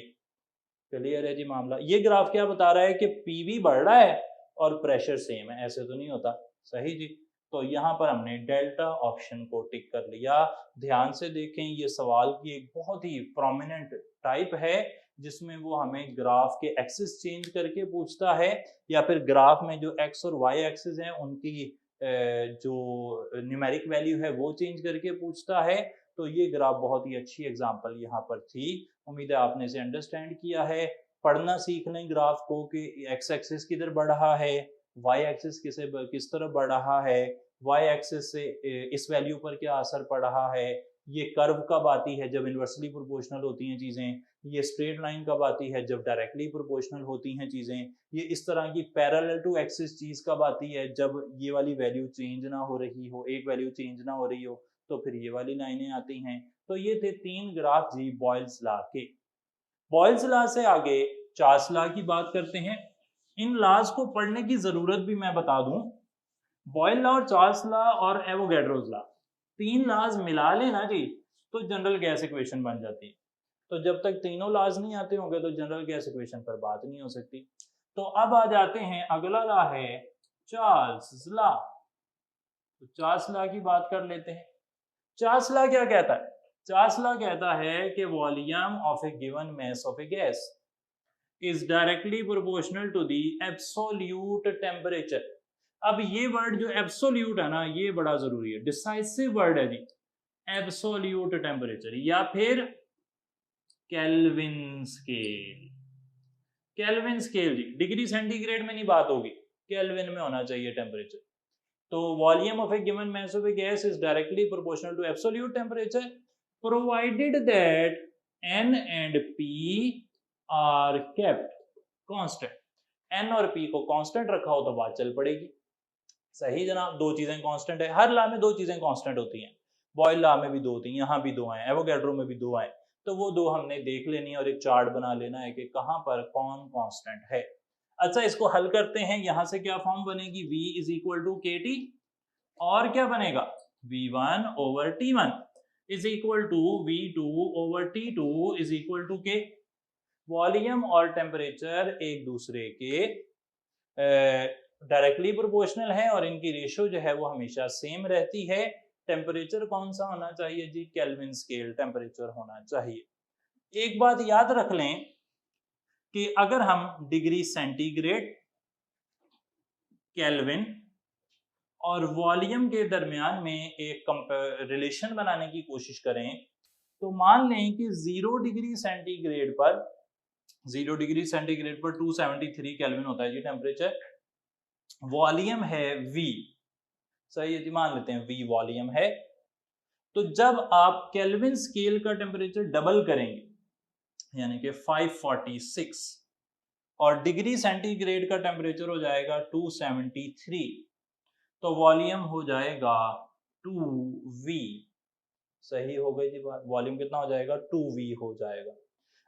क्लियर है जी मामला। ये ग्राफ क्या बता रहा है कि पीवी बढ़ रहा है और प्रेशर सेम है, ऐसे तो नहीं होता। सही जी, तो यहाँ पर हमने डेल्टा ऑप्शन को टिक कर लिया। ध्यान से देखें, ये सवाल की एक बहुत ही प्रोमिनेंट टाइप है जिसमें वो हमें ग्राफ के एक्सिस चेंज करके पूछता है, या फिर ग्राफ में जो एक्स और वाई एक्सिस हैं उनकी जो न्यूमेरिक वैल्यू है वो चेंज करके पूछता है। तो ये ग्राफ बहुत ही अच्छी एग्जांपल यहाँ पर थी। उम्मीद है आपने इसे अंडरस्टैंड किया है। पढ़ना सीख लें ग्राफ को कि एक्स एक्सिस किधर बढ़ रहा है, वाई एक्सिस किस तरफ बढ़ रहा है, वाई एक्सिस से इस वैल्यू पर क्या असर पड़ रहा है, ये कर्व कब आती है जब इन्वर्सली प्रोपोर्शनल होती हैं चीजें, ये स्ट्रेट लाइन कब आती है जब डायरेक्टली प्रोपोर्शनल होती हैं चीजें, ये इस तरह की पैरेलल टू एक्सिस चीज कब आती है जब ये वाली वैल्यू चेंज ना हो रही हो, एक वैल्यू चेंज ना हो रही हो, तो फिर ये वाली लाइनें आती हैं। तो ये थे 3 ग्राफ जी बॉयल्स लॉ के। बॉयल्स लॉ से आगे चार्ल्स लॉ की बात करते हैं। इन लॉज को पढ़ने की जरूरत भी मैं बता दूं, बॉयल लॉ और चार्ल्स लॉ और एवोगैड्रोस लॉ, 3 लॉज मिला लेना जी तो जनरल गैस इक्वेशन बन जाती है। तो जब तक तीनों लॉज नहीं आते होंगे तो जनरल गैस इक्वेशन पर बात नहीं हो सकती। तो अब आ जाते हैं, अगला लॉ है चार्ल्स लॉ। तो चार्ल्स लॉ की बात कर लेते हैं। चार्ल्स लॉ क्या कहता है? चार्ल्स लॉ कहता है कि volume of a given mass of a gas is directly proportional to the absolute temperature. अब ये वर्ड जो एब्सोल्यूट है ना, ये बड़ा जरूरी है, डिसाइसिव वर्ड है जी। एब्सोल्यूट टेम्परेचर या फिर केल्विन स्केल। केल्विन स्केल जी, डिग्री सेंटीग्रेड में नहीं बात होगी, केल्विन में होना चाहिए टेम्परेचर। तो volume of a given mass of a gas is directly proportional to absolute temperature provided that n and p are kept constant. n और p को कांस्टेंट रखा हो तो बात चल पड़ेगी। सही जनाब, दो चीजें कांस्टेंट है, हर लॉ में दो चीजें कांस्टेंट होती हैं। बॉयल लॉ में भी दो थी, यहाँ भी दो हैं, एवोगैड्रो में भी दो हैं। तो वो दो हमने देख लेनी है और एक चार्ट बना लेना है कि कहाँ पर कौन कांस्टेंट है। अच्छा, इसको हल करते हैं। यहां से क्या फॉर्म बनेगी, v is equal to K T, और क्या बनेगा v1 over t1 is equal to v2 over t2 is equal to K. Volume और टेम्परेचर एक दूसरे के डायरेक्टली प्रोपोर्शनल है और इनकी रेशियो जो है वो हमेशा सेम रहती है। टेम्परेचर कौन सा होना चाहिए जी, केल्विन स्केल टेम्परेचर होना चाहिए। एक बात याद रख लें कि अगर हम डिग्री सेंटीग्रेड, केल्विन और वॉल्यूम के दरमियान में एक रिलेशन बनाने की कोशिश करें तो मान लें कि 0 डिग्री सेंटीग्रेड पर 273 केल्विन होता है जी टेम्परेचर, वॉल्यूम है V। सही है जी, मान लेते हैं V वॉल्यूम है। तो जब आप केल्विन स्केल का टेम्परेचर डबल करेंगे यानी कि 546 और डिग्री सेंटीग्रेड का टेम्परेचर हो जाएगा 273, तो वॉल्यूम हो जाएगा 2V। सही हो गई जी बात, वॉल्यूम कितना हो जाएगा 2V हो जाएगा।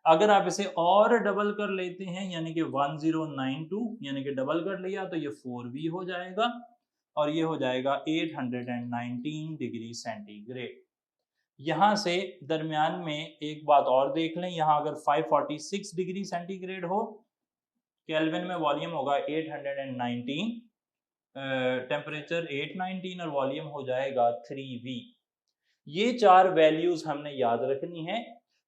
अगर आप इसे और डबल कर लेते हैं यानी कि 1092 यानी कि डबल कर लिया तो ये 4V हो जाएगा और ये हो जाएगा 819 डिग्री सेंटीग्रेड। यहां से दरमियान में एक बात और देख लें, यहां अगर 546 डिग्री सेंटीग्रेड हो, केल्विन में वॉल्यूम होगा 819, टेम्परेचर 819 और वॉल्यूम हो जाएगा 3V। ये चार वैल्यूज हमने याद रखनी है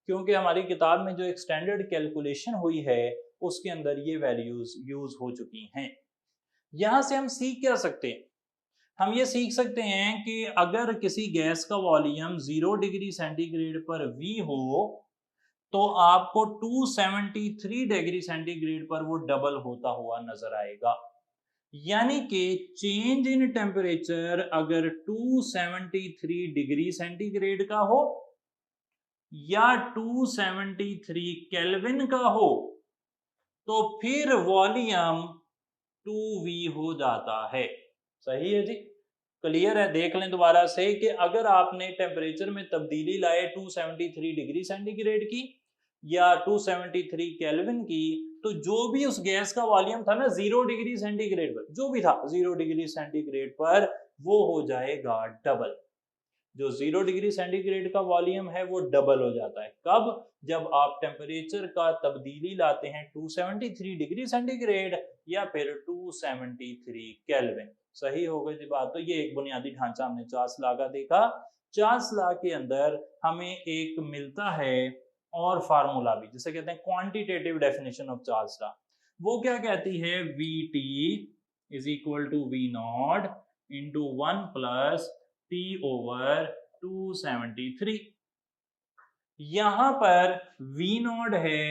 क्योंकि हमारी किताब में जो एक स्टैंडर्ड कैलकुलेशन हुई है उसके अंदर ये वैल्यूज यूज हो चुकी हैं। यहां से हम सीख क्या सकते हैं? हम ये सीख सकते हैं कि अगर किसी गैस का वॉल्यूम 0 डिग्री सेंटीग्रेड पर V हो तो आपको 273 डिग्री सेंटीग्रेड पर वो डबल होता हुआ नजर आएगा। यानी कि चेंज इन टेम्परेचर अगर 273 डिग्री सेंटीग्रेड का हो या 273 केल्विन का हो तो फिर वॉल्यूम 2V हो जाता है। सही है जी, क्लियर है? देख लें दोबारा से कि अगर आपने टेम्परेचर में तब्दीली लाए 273 डिग्री सेंटीग्रेड की या 273 केल्विन की, तो जो भी उस गैस का वॉल्यूम था ना 0 डिग्री सेंटीग्रेड पर, जो भी था 0 डिग्री सेंटीग्रेड पर, वो हो जाएगा डबल। जो 0 डिग्री सेंटीग्रेड का वॉल्यूम है वो डबल हो जाता है। कब? जब आप टेम्परेचर का तब्दीली लाते हैं 273 डिग्री सेंटीग्रेड या फिर 273 केल्विन। सही हो गई जी बात। तो ये एक बुनियादी ढांचा हमने चार्ल्स लॉ का देखा। चार्ल्स लॉ के अंदर हमें एक मिलता है और फार्मूला भी, जिसे कहते हैं quantitative definition of Charles law. वो क्या कहती है? VT is equal to V not into 1 plus T over 273। यहां पर V नॉट है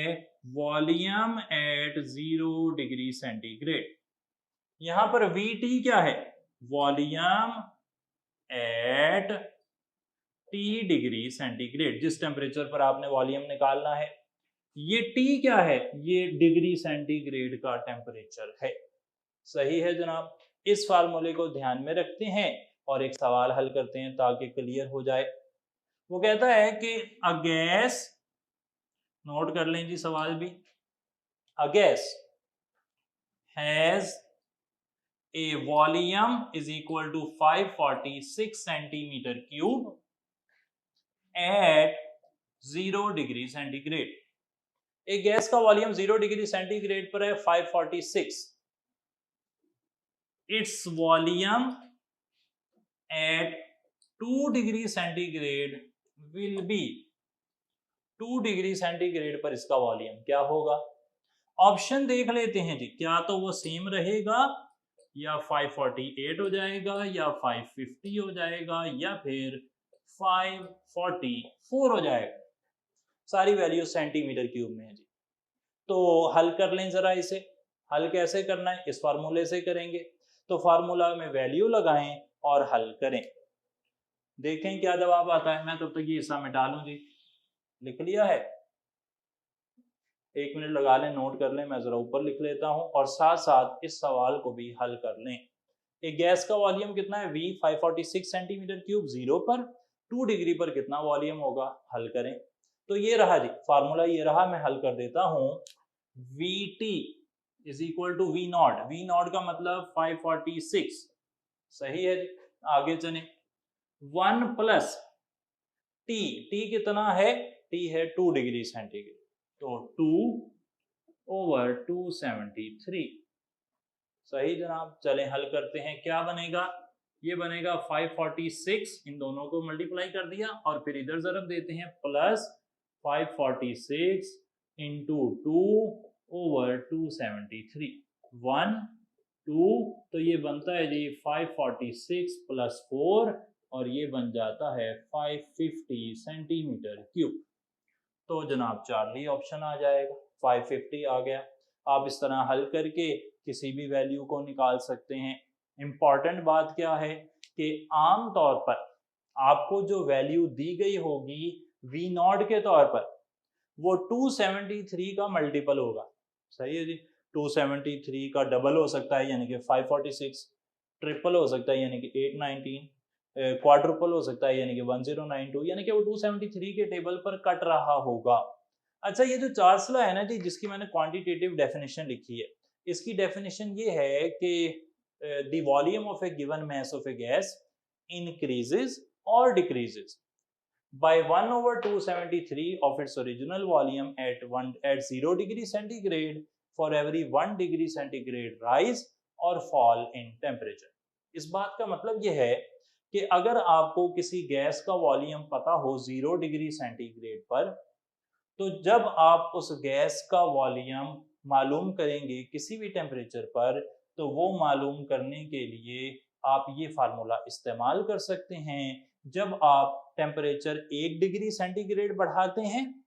वॉल्यूम एट 0 डिग्री सेंटीग्रेड, यहां पर VT क्या है? Volume at T degree centigrade, जिस टेम्परेचर पर आपने वॉल्यूम निकालना है। ये T क्या है? ये डिग्री सेंटीग्रेड का टेम्परेचर है। सही है जनाब। इस फार्मूले को ध्यान में रखते हैं और एक सवाल हल करते हैं ताकि क्लियर हो जाए। वो कहता है कि अ गैस, नोट कर लें जी सवाल भी, a gas has a volume is equal to 546 centimetre cube at 0 degree centigrade. एक गैस का वॉल्यूम 0 डिग्री सेंटीग्रेड पर है 546। Its volume at 2 degree centigrade will be, 2 degree centigrade पर इसका वॉल्यूम क्या होगा? ऑप्शन देख लेते हैं जी, क्या तो वो सेम रहेगा या 548 हो जाएगा या 550 हो जाएगा या फिर 544 हो जाएगा। सारी वैल्यू सेंटीमीटर क्यूब में है जी। तो हल कर लें जरा इसे। हल कैसे करना है? इस फार्मूले से करेंगे। तो फार्मूला में वैल्यू लगाएं और हल करें, देखें क्या जवाब आता है। मैं तब तक ये हिस्सा मिटा लूं जी। लिख लिया है? 1 मिनट लगा लें, नोट कर लें। मैं जरा ऊपर लिख लेता हूं और साथ साथ इस सवाल को भी हल कर लें। एक गैस का वॉल्यूम कितना है? V 546 सेंटीमीटर क्यूब, 0 पर 2 डिग्री पर कितना वॉल्यूम होगा? हल करें। तो ये रहा जी फार्मूला, ये रहा। मैं हल कर देता हूं। VT is equal to V not. V not का मतलब 546। सही है जी। आगे चले, 1 प्लस T। T कितना है? T है 2 डिग्री सेंटीग्रेड, तो 2 ओवर 273। सही जनाब। चलें हल करते हैं। क्या बनेगा? ये बनेगा 546, इन दोनों को मल्टीप्लाई कर दिया और फिर इधर ज़रब देते हैं, प्लस 546 इंटू 2 ओवर 273, 1 2, तो ये बनता है जी 546 प्लस 4 और ये बन जाता है 550 सेंटीमीटर क्यूब। तो जनाब चार्ली ऑप्शन आ जाएगा, 550 आ गया। आप इस तरह हल करके किसी भी वैल्यू को निकाल सकते हैं। इंपॉर्टेंट बात क्या है कि आम तौर पर आपको जो वैल्यू दी गई होगी V नॉट के तौर पर, वो 273 का मल्टीपल होगा। सही है जी। 273 का डबल हो सकता है यानी कि 546, ट्रिपल हो सकता है यानी कि 819, क्वाड्रुपल हो सकता है यानी कि 1092, यानी कि वो 273 के टेबल पर कट रहा होगा। अच्छा, ये जो चार्ल्स है ना जी, जिसकी मैंने क्वांटिटेटिव डेफिनेशन लिखी है, इसकी डेफिनेशन ये है कि the volume of a given mass of a gas increases or decreases by 1 over 273 of its original volume at 0 degree centigrade for every 1 degree centigrade rise or fall in temperature। इस बात का मतलब यह है कि अगर आपको किसी गैस का वॉल्यूम पता हो 0 डिग्री सेंटीग्रेड पर, तो जब आप उस गैस का वॉल्यूम मालूम करेंगे किसी भी टेम्परेचर पर, तो वो मालूम करने के लिए आप ये फार्मूला इस्तेमाल कर सकते हैं। जब आप टेम्परेचर 1 डिग्री सेंटीग्रेड बढ़ाते हैं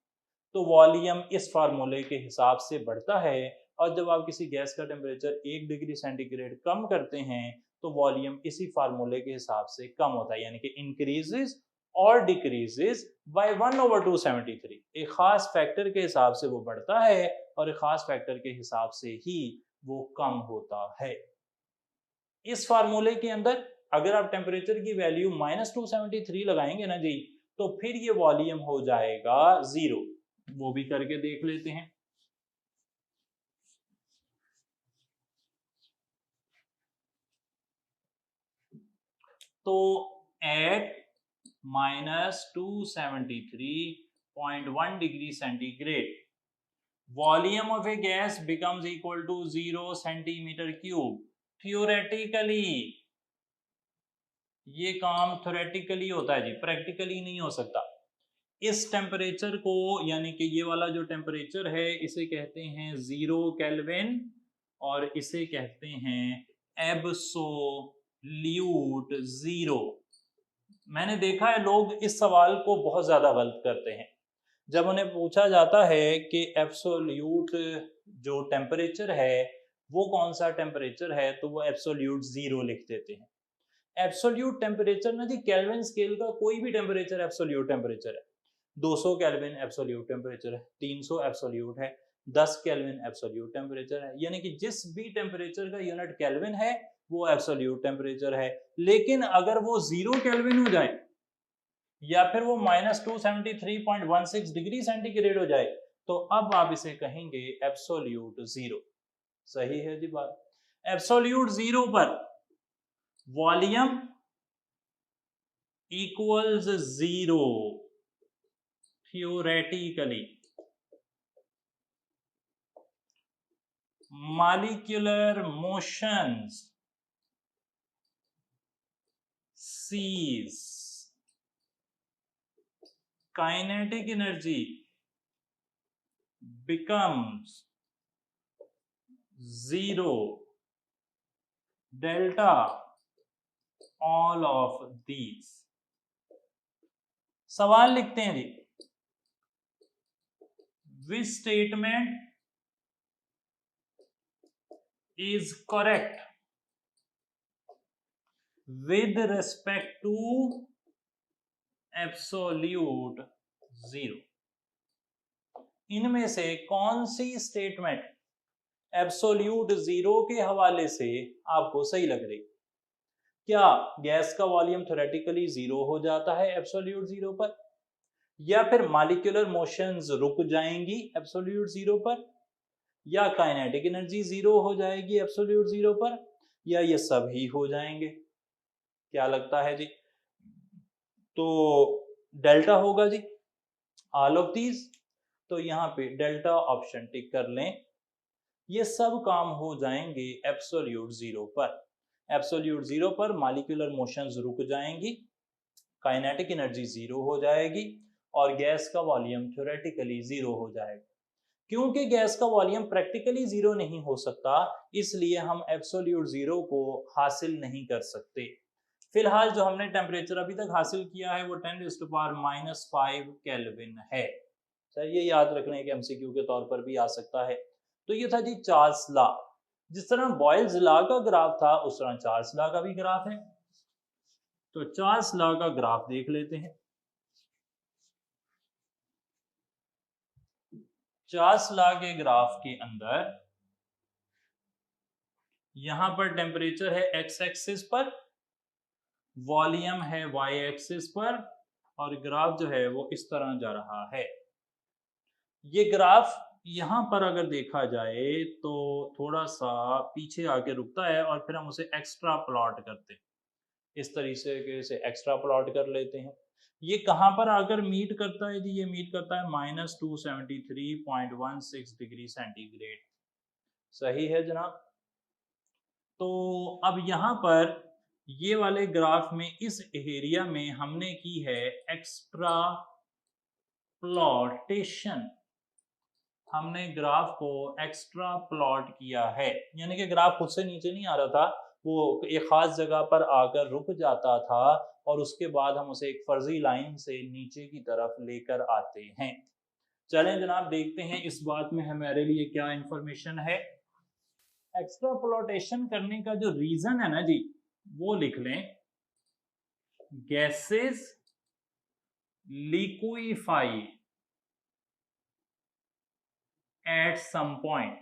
तो वॉल्यूम इस फार्मूले के हिसाब से बढ़ता है, और जब आप किसी गैस का टेम्परेचर 1 डिग्री सेंटीग्रेड कम करते हैं तो वॉल्यूम इसी फार्मूले के हिसाब से कम होता है, यानी कि इंक्रीजेस और डिक्रीजेस बाय 1 over 273। एक खास फैक्टर के हिसाब से वो बढ़ता है और एक खास फैक्टर के हिसाब से ही वो कम होता है। इस फार्मूले के अंदर अगर आप टेम्परेचर की वैल्यू -273 लगाएंगे ना जी, तो फिर ये वॉल्यूम हो जाएगा 0। वो भी करके देख लेते हैं। तो at -273.1 degree centigrade volume of a gas becomes equal to 0 centimetre cube. Theoretically ये काम थ्योरेटिकली होता है जी, प्रैक्टिकली नहीं हो सकता। इस टेम्परेचर को, यानी कि ये वाला जो टेम्परेचर है, इसे कहते हैं 0 केल्विन और इसे कहते हैं एब्सोल्यूट 0। मैंने देखा है लोग इस सवाल को बहुत ज्यादा गलत करते हैं। जब उन्हें पूछा जाता है कि एब्सोल्यूट जो टेम्परेचर है वो कौन सा टेम्परेचर है, तो वो एब्सोल्यूट 0 लिख देते हैं। एब्सोल्यूट टेम्परेचर ना जी, केल्विन स्केल का कोई भी टेम्परेचर एब्सोल्यूट टेम्परेचर है। 200 केल्विन एब्सोल्यूट टेम्परेचर है, 300 एब्सोल्यूट है, 10 केल्विन एब्सोल्यूट टेम्परेचर है, यानी कि जिस भी टेम्परेचर का यूनिट केल्विन है वो एब्सोल्यूट टेम्परेचर है। लेकिन अगर वो 0 केल्विन हो जाए या फिर वो -273.16 डिग्री सेंटीग्रेड हो जाए, तो अब आप इसे कहेंगे एब्सोल्यूट 0। सही है जी बात। एब्सोल्यूट 0 पर volume equals 0 theoretically। molecular motions cease, kinetic energy becomes 0, delta all of these। सवाल लिखते हैं जी, which statement is correct with respect to absolute 0। इनमें से कौन सी स्टेटमेंट एब्सोल्यूट 0 के हवाले से आपको सही लग रही? क्या गैस का वॉल्यूम थ्योरेटिकली 0 हो जाता है एब्सोल्यूट 0 पर, या फिर मॉलिक्यूलर मोशंस रुक जाएंगी एब्सोल्यूट 0 पर, या काइनेटिक एनर्जी 0 हो जाएगी एब्सोल्यूट 0 पर, या ये सब ही हो जाएंगे? क्या लगता है जी? तो डेल्टा होगा जी, ऑल ऑफ दीज। तो यहाँ पे डेल्टा ऑप्शन टिक कर लें। ये सब काम हो जाएंगे एब्सोल्यूट 0 पर। एब्सोल्यूट 0 पर मॉलिक्यूलर मोशंस रुक जाएंगी, काइनेटिक एनर्जी 0 हो जाएगी और गैस का वॉल्यूम थ्योरेटिकली 0 हो जाएगा। क्योंकि गैस का वॉल्यूम प्रैक्टिकली 0 नहीं हो सकता, इसलिए हम एब्सोल्यूट 0 को हासिल नहीं कर सकते। फिलहाल जो हमने टेम्परेचर अभी तक हासिल किया है वो 10⁻⁵ केल्विन है। सर ये याद रखने के एमसीक्यू के तौर पर भी आ सकता है। तो ये था जी चार्ल्स लॉ। जिस तरह बॉयल्स लॉ का ग्राफ था उस तरह चार्ल्स लॉ का भी ग्राफ है। तो चार्ल्स लॉ का ग्राफ देख लेते हैं। चार्ल्स लॉ के ग्राफ के अंदर यहां पर टेम्परेचर है एक्स एक्सिस पर, वॉल्यूम है वाई एक्सिस पर, और ग्राफ जो है वो इस तरह जा रहा है। ये ग्राफ यहां पर अगर देखा जाए तो थोड़ा सा पीछे आके रुकता है और फिर हम उसे एक्स्ट्रा प्लॉट करते हैं। इस तरीके से एक्स्ट्रा प्लॉट कर लेते हैं। ये कहां पर आकर मीट करता है जी? ये मीट करता है -273.16 डिग्री सेंटीग्रेड। सही है जनाब। तो अब यहाँ पर ये वाले ग्राफ में इस एरिया में हमने की है एक्स्ट्रा प्लॉटेशन। हमने ग्राफ को एक्स्ट्रा प्लॉट किया है, यानी कि ग्राफ खुद से नीचे नहीं आ रहा था, वो एक खास जगह पर आकर रुक जाता था और उसके बाद हम उसे एक फर्जी लाइन से नीचे की तरफ लेकर आते हैं। चलें जनाब, देखते हैं इस बात में हमारे लिए क्या इंफॉर्मेशन है। एक्स्ट्रा प्लॉटेशन करने का जो रीजन है ना जी, वो लिख लें। Gases liquefy at some point.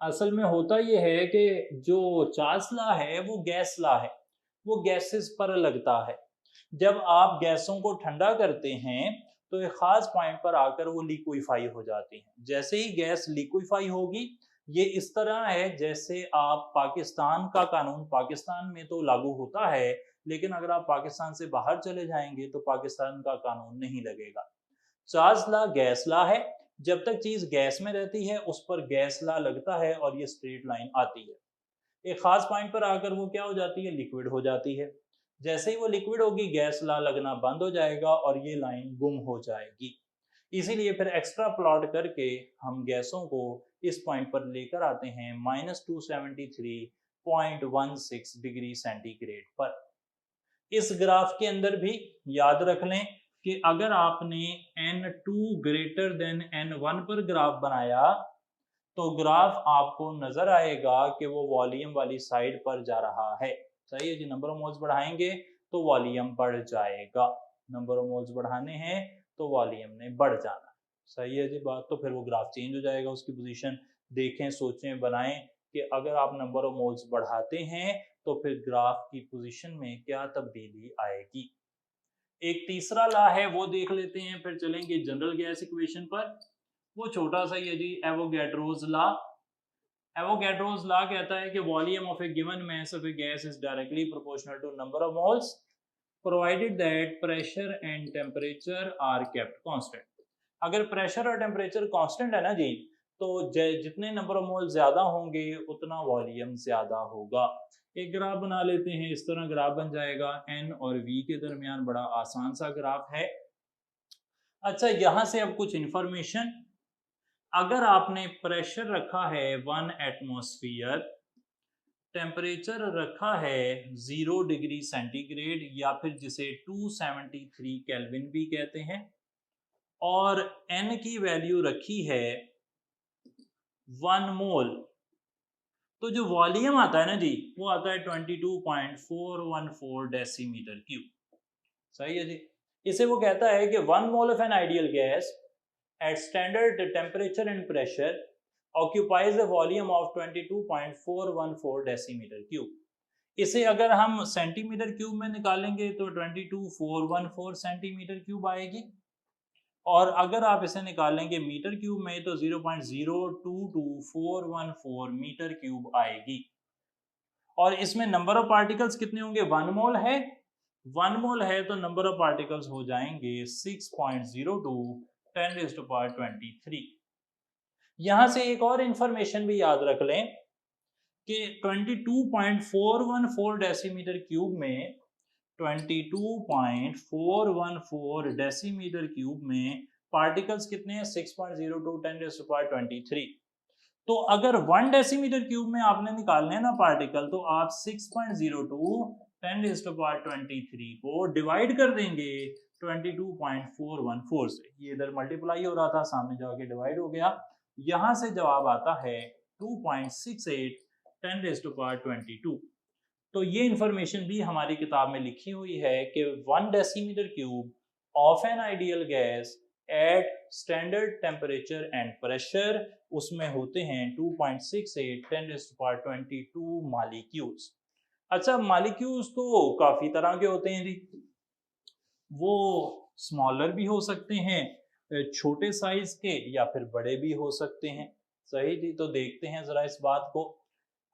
असल में होता यह है कि जो चार्ल्स लॉ है वो गैस लॉ है, वो गैसेस पर लगता है। जब आप गैसों को ठंडा करते हैं तो एक खास पॉइंट पर आकर वो लिक्विफाई हो जाती हैं। जैसे ही गैस लिक्विफाई होगी, ये इस तरह है जैसे आप पाकिस्तान का कानून पाकिस्तान में तो लागू होता है, लेकिन अगर आप पाकिस्तान से बाहर चले जाएंगे तो पाकिस्तान का कानून नहीं लगेगा। चार्ल्स लॉ गैस लॉ है। जब तक चीज गैस में रहती है उस पर गैस लॉ लगता है और ये स्ट्रेट लाइन आती है। एक खास पॉइंट पर आकर वो क्या हो जाती है? लिक्विड हो जाती है। जैसे ही वो लिक्विड होगी, गैस लॉ लगना बंद हो जाएगा और ये लाइन गुम हो जाएगी। इसीलिए फिर एक्स्ट्रा प्लॉट करके हम गैसों को इस पॉइंट पर लेकर आते हैं -273.16 डिग्री सेंटीग्रेड पर। इस ग्राफ के अंदर भी याद रख लें कि अगर आपने N2 ग्रेटर देन N1 पर ग्राफ बनाया तो ग्राफ आपको नजर आएगा कि वो वॉल्यूम वाली साइड पर जा रहा है। सही है जी। नंबर ऑफ मोल्स बढ़ाएंगे तो वॉल्यूम बढ़ जाएगा, नंबर ऑफ मोल्स बढ़ाने हैं तो वॉल्यूम ने बढ़ जाना। सही है जी बात। तो फिर वो ग्राफ चेंज हो जाएगा, उसकी पोजीशन देखें, सोचें, बनाएं कि अगर आप नंबर ऑफ मोल्स बढ़ाते हैं तो फिर ग्राफ की पोजीशन में क्या तब्दीली आएगी। एक तीसरा लॉ है वो देख लेते हैं, फिर चलेंगे जनरल गैस इक्वेशन पर। वो छोटा सा ही है जी, एवोगैड्रोज लॉ। एवोगैड्रोज लॉ कहता है कि volume of a given mass of a gas is directly proportional to number of moles provided that pressure and temperature are kept constant. अगर प्रेशर और टेम्परेचर कांस्टेंट है ना जी, तो जितने नंबर ऑफ मोल ज्यादा होंगे उतना वॉल्यूम ज्यादा होगा। एक ग्राफ बना लेते हैं, इस तरह ग्राफ बन जाएगा। एन और वी के दरमियान बड़ा आसान सा ग्राफ है। अच्छा, यहां से अब कुछ इंफॉर्मेशन। अगर आपने प्रेशर रखा है 1 एटमॉस्फेयर, टेम्परेचर रखा है 0 डिग्री सेंटीग्रेड या फिर जिसे 273 केल्विन भी कहते हैं, और n की वैल्यू रखी है 1 मोल, तो जो वॉल्यूम आता है ना जी वो आता है 22.414 डेसीमीटर क्यूब। सही है जी। इसे वो कहता है कि 1 mole of an ideal gas at standard temperature and pressure occupies a volume of 22.414 decimetre cube. इसे अगर हम सेंटीमीटर क्यूब में निकालेंगे तो 22414 सेंटीमीटर क्यूब आएगी, और अगर आप इसे निकालेंगे मीटर क्यूब में तो 0.022414 मीटर क्यूब आएगी। और इसमें नंबर ऑफ पार्टिकल्स कितने होंगे? 1 मोल है, 1 मोल है तो नंबर ऑफ पार्टिकल्स हो जाएंगे 6.02 10⁻23। यहां से एक और इंफॉर्मेशन भी याद रख लें कि 22.414 डेसीमीटर क्यूब में 22.414 डेसीमीटर क्यूब में पार्टिकल्स कितने हैं? 6.02 10⁻23। तो अगर 1 डेसीमीटर क्यूब में आपने निकालने हैं ना पार्टिकल, तो आप 6.02 10⁻23 को डिवाइड कर देंगे 22.414 से। ये इधर मल्टीप्लाई हो रहा था, सामने जाके डिवाइड हो गया। यहां से जवाब आता है 2.68 10⁻22। तो ये इंफॉर्मेशन भी हमारी किताब में लिखी हुई है कि 1 decimetre cube of an ideal gas at standard temperature and pressure, उसमें होते हैं 2.68 10⁻22 मालिक्यूल्स। अच्छा, मालिक्यूल्स तो काफी तरह के होते हैं जी, वो स्मॉलर भी हो सकते हैं, छोटे साइज के, या फिर बड़े भी हो सकते हैं। सही जी, तो देखते हैं जरा इस बात को।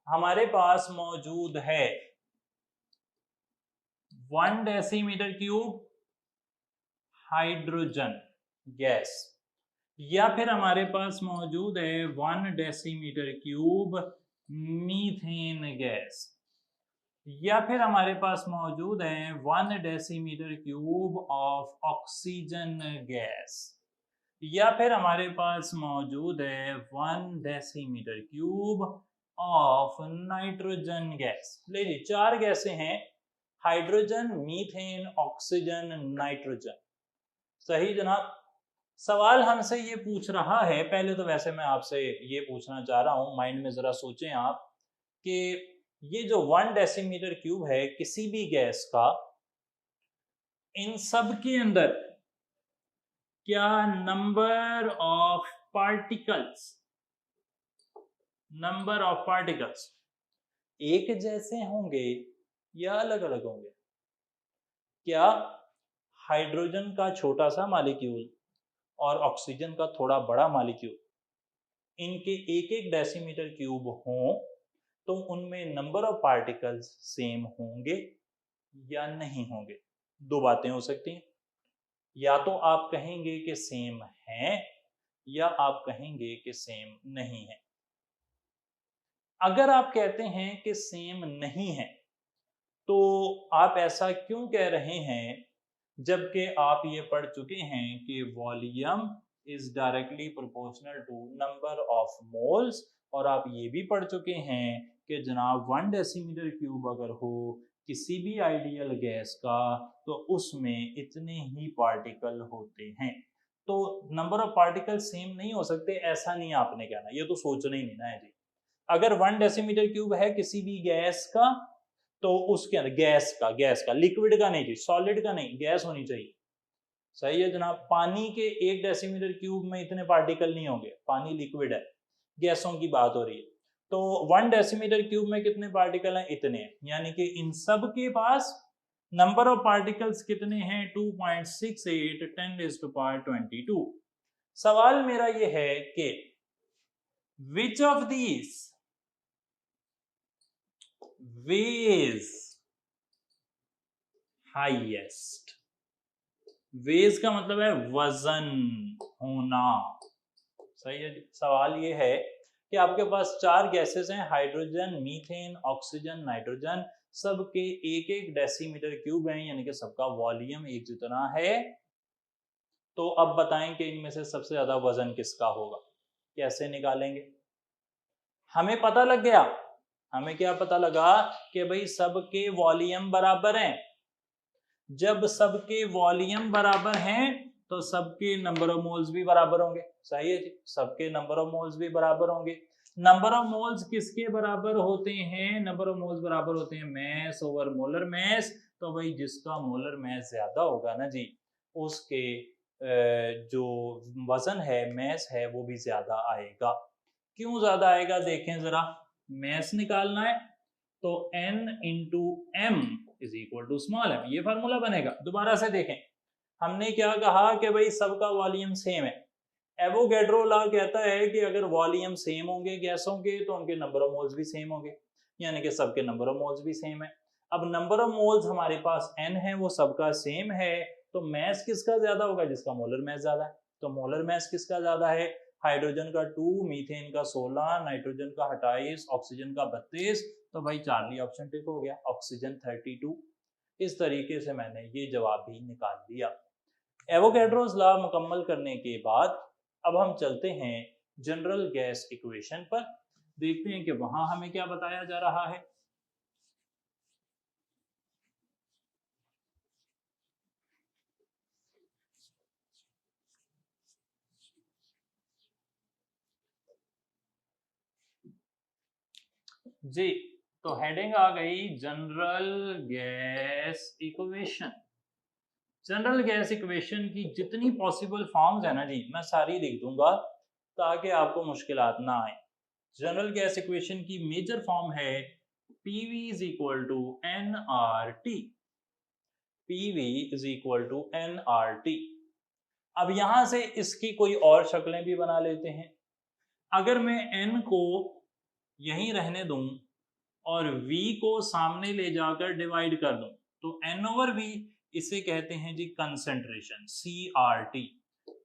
हमारे पास मौजूद है 1 डेसीमीटर क्यूब हाइड्रोजन गैस, या फिर हमारे पास मौजूद है 1 डेसीमीटर क्यूब मीथेन गैस, या फिर हमारे पास मौजूद है 1 decimetre cube of oxygen gas, या फिर हमारे पास मौजूद है 1 decimetre cube of nitrogen gas. ले जी, 4 गैसें हैं, हाइड्रोजन, मीथेन, ऑक्सीजन, नाइट्रोजन। सही जनाब। सवाल हमसे ये पूछ रहा है, पहले तो वैसे मैं आपसे ये पूछना चाह रहा हूं, माइंड में जरा सोचें आप कि ये जो 1 डेसीमीटर क्यूब है किसी भी गैस का, इन सब के अंदर क्या नंबर ऑफ पार्टिकल्स एक जैसे होंगे या अलग अलग होंगे? क्या हाइड्रोजन का छोटा सा मॉलिक्यूल और ऑक्सीजन का थोड़ा बड़ा मॉलिक्यूल, इनके एक एक डेसीमीटर क्यूब हों तो उनमें नंबर ऑफ पार्टिकल्स सेम होंगे या नहीं होंगे? दो बातें हो सकती हैं, या तो आप कहेंगे कि सेम हैं, या आप कहेंगे कि सेम नहीं है। अगर आप कहते हैं कि सेम नहीं है, तो आप ऐसा क्यों कह रहे हैं, जबकि आप ये पढ़ चुके हैं कि volume is directly proportional to number of moles, और आप ये भी पढ़ चुके हैं कि जनाब 1 डेसीमीटर क्यूब अगर हो किसी भी आइडियल गैस का, तो उसमें इतने ही पार्टिकल होते हैं। तो नंबर ऑफ पार्टिकल सेम नहीं हो सकते, ऐसा नहीं आपने कहना, ये तो सोचना ही नहीं ना है जी। अगर 1 डेसीमीटर क्यूब है किसी भी गैस का, तो उसके अंदर गैस का लिक्विड का नहीं जी, सॉलिड का नहीं, गैस होनी चाहिए। सही है जनाब। पानी के 1 डेसीमीटर क्यूब में इतने पार्टिकल नहीं होंगे, पानी लिक्विड है, गैसों की बात हो रही है। तो 1 डेसीमीटर क्यूब में कितने पार्टिकल हैं? इतने, यानी कि इन सब के पास नंबर ऑफ पार्टिकल्स कितने हैं? 2.68 10⁻22। सवाल मेरा ये है कि which of these ways highest, ways का मतलब है वजन होना। सही है। सवाल ये है कि आपके पास 4 गैसेस हैं, हाइड्रोजन, मीथेन, ऑक्सीजन, नाइट्रोजन, सबके एक एक डेसीमीटर क्यूब हैं, यानी कि सबका वॉल्यूम एक जितना है। तो अब बताएं कि इनमें से सबसे ज्यादा वजन किसका होगा, कैसे निकालेंगे? हमें पता लग गया, हमें क्या पता लगा कि भाई सबके वॉल्यूम बराबर हैं। जब सबके वॉल्यूम बराबर हैं तो सबके नंबर ऑफ मोल्स भी बराबर होंगे। सही है जी, सबके नंबर ऑफ मोल्स भी बराबर होंगे। नंबर ऑफ मोल्स किसके बराबर होते हैं? नंबर ऑफ मोल्स बराबर होते हैं मैस ओवर मोलर मैस। तो भाई जिसका मोलर मैस ज्यादा होगा ना जी, उसके जो वजन है, मैस है, वो भी ज्यादा आएगा। क्यों ज्यादा आएगा? देखें जरा, मैस निकालना है तो n into M is equal to small m, ये फार्मूला बनेगा। दोबारा से देखें, हमने क्या कहा कि भाई सबका वॉल्यूम सेम है। एवोगैड्रो लॉ कहता है कि अगर वॉल्यूम सेम होंगे गैसों के तो उनके नंबर ऑफ मोल्स भी सेम होंगे, यानी कि सबके नंबर ऑफ मोल्स भी सेम है। अब नंबर ऑफ मोल्स हमारे पास n है, वो सबका सेम है, तो मैस किसका ज्यादा होगा? जिसका मोलर मैस ज्यादा है। तो मोलर मैस किसका ज्यादा है? हाइड्रोजन का 2, मीथेन का 16, नाइट्रोजन का 28, ऑक्सीजन का 32। तो भाई चार्ली ऑप्शन टिक हो गया, ऑक्सीजन 32। इस तरीके से मैंने ये जवाब भी निकाल दिया। एवोगैड्रोस लॉ मुकम्मल करने के बाद अब हम चलते हैं जनरल गैस इक्वेशन पर, देखते हैं कि वहां हमें क्या बताया जा रहा है। जी, तो हेडिंग आ गई general gas equation. General gas equation की जितनी पॉसिबल फॉर्म्स है ना जी, मैं सारी लिख दूंगा ताकि आपको मुश्किलात ना आए। जनरल गैस इक्वेशन की मेजर फॉर्म है PV is equal to nRT। PV is equal to nRT। अब यहां से इसकी कोई और शक्लें भी बना लेते हैं। अगर मैं n को यहीं रहने दूं और v को सामने ले जाकर डिवाइड कर दूं तो n ओवर v, इसे कहते हैं जी कंसंट्रेशन, CRT।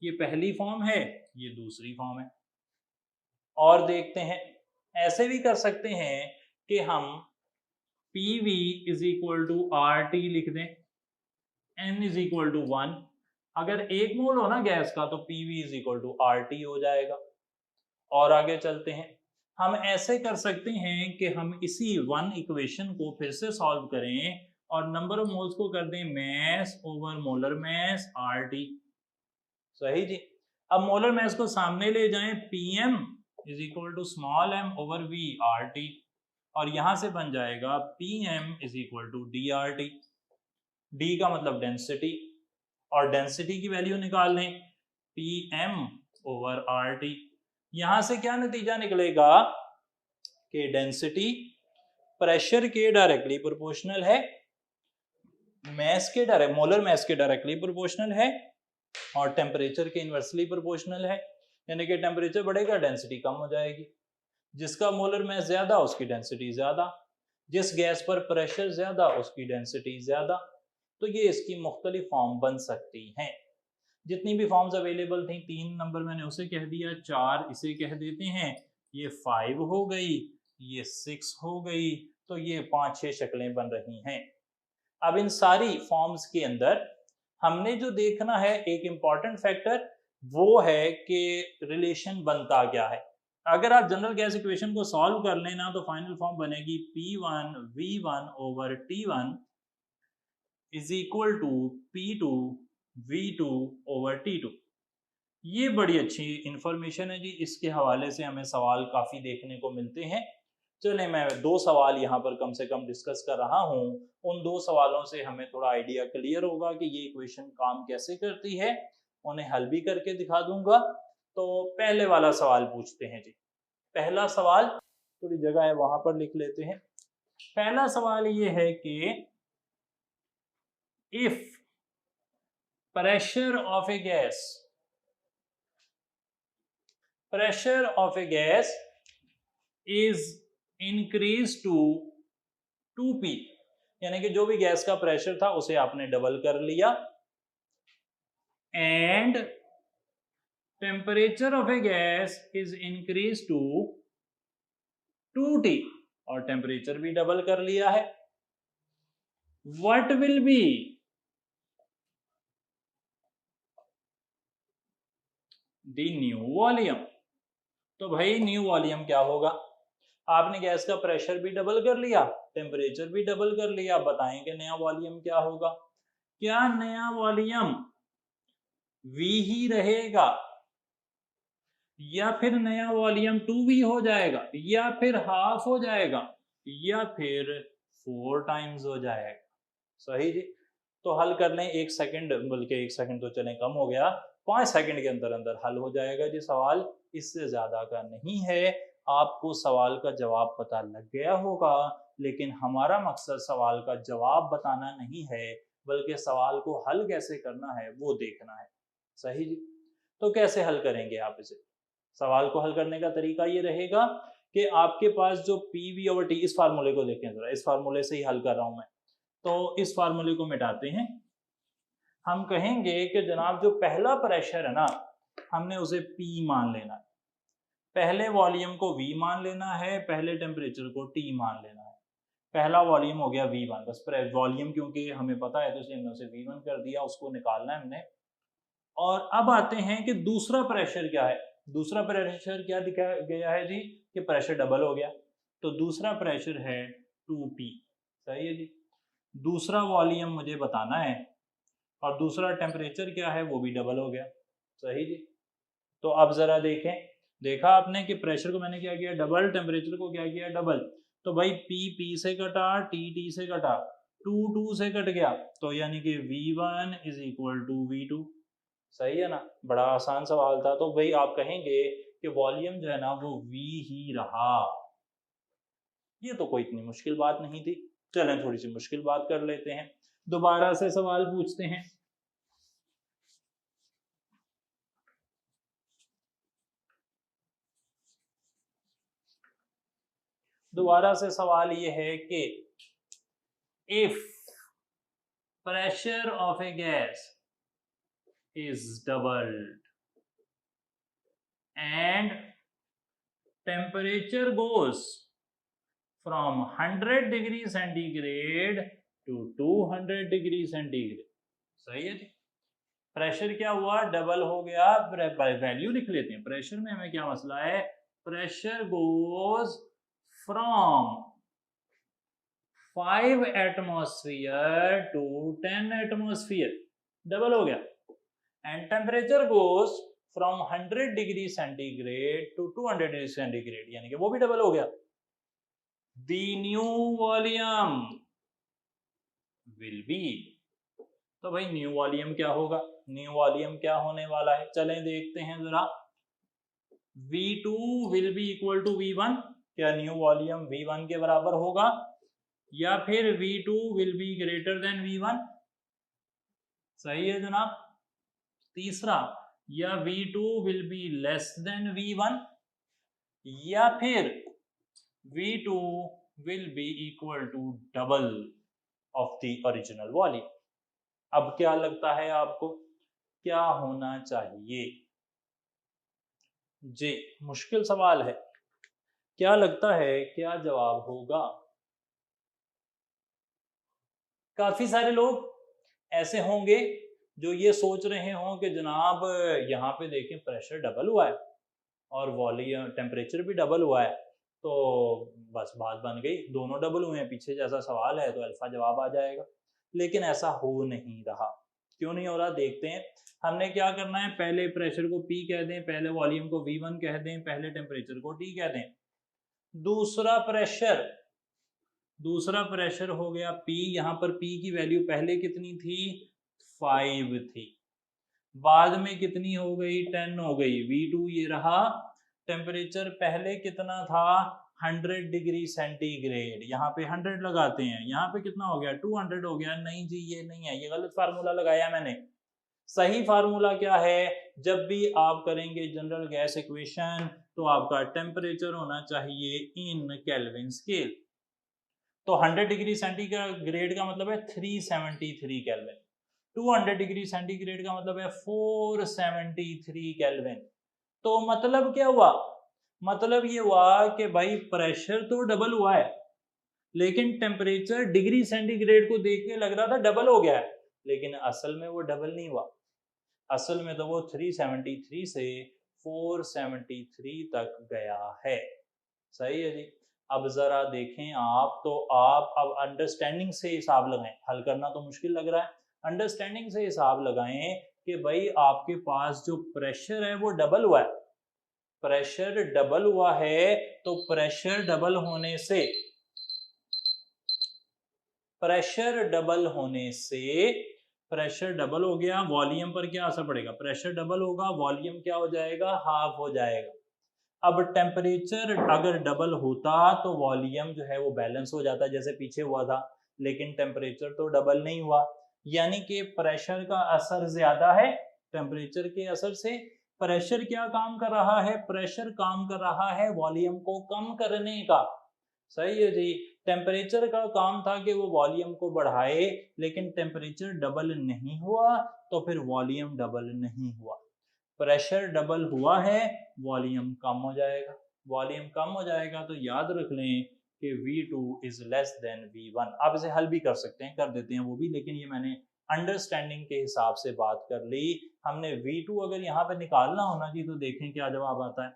ये पहली फॉर्म है, ये दूसरी फॉर्म है। और देखते हैं, ऐसे भी कर सकते हैं कि हम PV is equal to RT लिख दें, n इज इक्वल टू 1। अगर 1 मोल हो ना गैस का तो PV is equal to RT हो जाएगा। और आगे चलते हैं, हम ऐसे कर सकते हैं कि हम इसी वन इक्वेशन को फिर से सॉल्व करें और नंबर ऑफ मोल्स को कर दें mass over molar mass RT। सही जी। अब मोलर मैस को सामने ले जाएं, PM is equal to small m over V RT, और यहां से बन जाएगा PM is equal to DRT। D का मतलब डेंसिटी, और डेंसिटी की वैल्यू निकाल लें PM ओवर RT। यहां से क्या नतीजा निकलेगा कि डेंसिटी प्रेशर के डायरेक्टली प्रोपोर्शनल है, मैस के डायरेक्ट मोलर मैस के डायरेक्टली प्रोपोर्शनल है, और टेम्परेचर के इनवर्सली प्रोपोर्शनल है। यानी कि टेम्परेचर बढ़ेगा डेंसिटी कम हो जाएगी। जिसका मोलर मैस ज्यादा उसकी डेंसिटी ज्यादा, जिस गैस पर प्रेशर ज्यादा उसकी डेंसिटी ज्यादा। तो ये इसकी मुख्तलिफ फॉर्म बन सकती हैं। जितनी भी फॉर्म्स अवेलेबल थी, 3 नंबर मैंने उसे कह दिया, 4 इसे कह देते हैं, ये 5 हो गई, ये 6 हो गई, तो ये 5-6 शक्लें बन रही हैं। अब इन सारी फॉर्म्स के अंदर हमने जो देखना है एक इंपॉर्टेंट फैक्टर, वो है कि रिलेशन बनता क्या है। अगर आप जनरल गैस इक्वेशन को सॉल्व कर लेना तो फाइनल फॉर्म बनेगी P1 V1 over T1 is equal to P2 V2 over T2। ये बड़ी अच्छी इंफॉर्मेशन है जी, इसके हवाले से हमें सवाल काफ़ी देखने को मिलते हैं। चले, मैं 2 सवाल यहाँ पर कम से कम डिस्कस कर रहा हूँ। उन 2 सवालों से हमें थोड़ा आइडिया क्लियर होगा कि ये इक्वेशन काम कैसे करती है, उन्हें हल भी करके दिखा दूंगा। तो पहले वाला सवाल पूछते हैं जी। पहला सवाल, थोड़ी जगह है वहां पर लिख लेते हैं। पहला सवाल ये है कि if pressure of a gas is increased to 2p, यानी कि जो भी गैस का प्रेशर था उसे आपने डबल कर लिया, and temperature of a gas is increase to 2t, और टेम्परेचर भी डबल कर लिया है, what will be the new volume. तो भाई न्यू वॉल्यूम क्या होगा। आपने गैस का प्रेशर भी डबल कर लिया, टेम्परेचर भी डबल कर लिया, बताएंगे नया वॉल्यूम क्या होगा। क्या नया वॉल्यूम V ही रहेगा, या फिर नया वॉल्यूम 2V हो जाएगा, या फिर हाफ हो जाएगा, या फिर 4 टाइम्स हो जाएगा। सही जी। तो हल कर लें, 1 सेकंड, बल्कि 1 सेकंड तो चले कम हो गया, 5 सेकंड के अंदर अंदर हल हो जाएगा जी सवाल, इससे ज्यादा का नहीं है। आपको सवाल का जवाब पता लग गया होगा, लेकिन हमारा मकसद सवाल का जवाब बताना नहीं है, बल्कि सवाल को हल कैसे करना है वो देखना है। सही जी। तो कैसे हल करेंगे आप इसे। सवाल को हल करने का तरीका ये रहेगा कि आपके पास जो PV ओवर T, इस फार्मूले को देखें जरा, इस फार्मूले से ही हल कर रहा हूं मैं। तो इस फार्मूले को मिटाते हैं, हम कहेंगे कि जनाब जो पहला प्रेशर है ना, हमने उसे P मान लेना है, पहले वॉल्यूम को V मान लेना है, पहले टेम्परेचर को T मान लेना है। पहला वॉल्यूम हो गया V1, बस वॉल्यूम क्योंकि हमें पता है तो इसलिए हमने उसे V1 कर दिया, उसको निकालना है हमने। और अब आते हैं कि दूसरा प्रेशर क्या है। दूसरा प्रेशर क्या दिखाया गया है जी, कि प्रेशर डबल हो गया, तो दूसरा प्रेशर है 2P। सही है जी। दूसरा वॉल्यूम मुझे बताना है, और दूसरा टेम्परेचर क्या है वो भी डबल हो गया। सही जी। तो अब जरा देखें, देखा आपने कि प्रेशर को मैंने क्या किया डबल, टेम्परेचर को क्या किया डबल। तो भाई P P से कटा, T T से कटा, 2 से कट गया तो यानी कि V1 is equal to V2। सही है ना, बड़ा आसान सवाल था। तो भाई आप कहेंगे कि वॉल्यूम जो है ना वो V ही रहा, ये तो कोई इतनी मुश्किल बात नहीं थी। चलें थोड़ी सी मुश्किल बात कर लेते हैं, दोबारा से सवाल पूछते हैं। दोबारा से सवाल ये है कि if pressure of a gas is doubled and temperature goes from 100 degree centigrade to 200 degree centigrade। सही है जी, प्रेशर क्या हुआ, डबल हो गया। वैल्यू लिख लेते हैं, प्रेशर में हमें क्या मसला है, pressure goes from 5 atmosphere to 10 atmosphere, double हो गया। And temperature goes from 100 degree centigrade to 200 degree centigrade, यानी कि वो भी डबल हो गया। The new volume will be, तो भाई न्यू वॉल्यूम क्या होगा, न्यू वॉल्यूम क्या होने वाला है, चलें देखते हैं जरा। V2 will be equal to V1, क्या न्यू वॉल्यूम V1 के बराबर होगा, या फिर V2 will be greater than V1। सही है जनाब। तीसरा, या V2 will be less than V1, या फिर V2 will be equal to double of the original volume. अब क्या लगता है आपको, क्या होना चाहिए जी, मुश्किल सवाल है, क्या लगता है क्या जवाब होगा। काफी सारे लोग ऐसे होंगे जो ये सोच रहे हों कि जनाब यहाँ पे देखें प्रेशर डबल हुआ है और वॉल्यूम टेम्परेचर भी डबल हुआ है, तो बस बात बन गई, दोनों डबल हुए हैं, पीछे जैसा सवाल है तो अल्फा जवाब आ जाएगा। लेकिन ऐसा हो नहीं रहा, क्यों नहीं हो रहा देखते हैं। हमने क्या करना है, पहले प्रेशर को P कह दें, पहले वॉल्यूम को V1 कह दें, पहले टेम्परेचर को T कह दें। दूसरा प्रेशर हो गया P, यहाँ पर P की वैल्यू पहले कितनी थी, 5 थी, बाद में कितनी हो गई, 10 हो गई। V2 ये रहा, टेम्परेचर पहले कितना था, 100 डिग्री सेंटीग्रेड, यहाँ पे 100 लगाते हैं, यहाँ पे कितना हो गया, 200 हो गया। नहीं जी ये नहीं है, ये गलत फार्मूला लगाया मैंने। सही फार्मूला क्या है, जब भी आप करेंगे जनरल गैस इक्वेशन तो आपका टेम्परेचर होना चाहिए इन केल्विन स्केल। तो 100 डिग्री सेंटीग्रेड का मतलब है 373 केल्विन, 200 डिग्री सेंटीग्रेड का मतलब है 473 केल्विन। तो मतलब क्या हुआ, मतलब ये हुआ कि भाई प्रेशर तो डबल हुआ है, लेकिन टेम्परेचर डिग्री सेंटीग्रेड को देख के लग रहा था डबल हो गया है, लेकिन असल में वो डबल नहीं हुआ। असल में तो वो 373 से 473 तक गया है। सही है जी। अब जरा देखें आप, तो आप अब अंडरस्टैंडिंग से हिसाब लगाएं, हल करना तो मुश्किल लग रहा है, अंडरस्टैंडिंग से हिसाब लगाएं कि भाई आपके पास जो प्रेशर है वो डबल हुआ है, प्रेशर डबल हुआ है, तो प्रेशर डबल होने से प्रेशर डबल हो गया, वॉल्यूम पर क्या असर पड़ेगा, प्रेशर डबल होगा, वॉल्यूम क्या हो जाएगा, हाफ हो जाएगा। अब टेम्परेचर अगर डबल होता तो वॉल्यूम जो है वो बैलेंस हो जाता जैसे पीछे हुआ था, लेकिन टेम्परेचर तो डबल नहीं हुआ, यानी कि प्रेशर का असर ज्यादा है टेम्परेचर के असर से। प्रेशर क्या काम कर रहा है, प्रेशर काम कर रहा है वॉल्यूम को कम करने का। सही है जी। टेम्परेचर का काम था कि वो वॉल्यूम को बढ़ाए, लेकिन टेम्परेचर डबल नहीं हुआ तो फिर वॉल्यूम डबल नहीं हुआ। प्रेशर डबल हुआ है, वॉल्यूम कम हो जाएगा, वॉल्यूम कम हो जाएगा तो याद रख लें कि V2 is less than V1। आप इसे हल भी कर सकते हैं, कर देते हैं वो भी, लेकिन ये मैंने अंडरस्टैंडिंग के हिसाब से बात कर ली। हमने V2 अगर यहाँ पे निकालना होना जी तो देखें क्या जवाब आता है,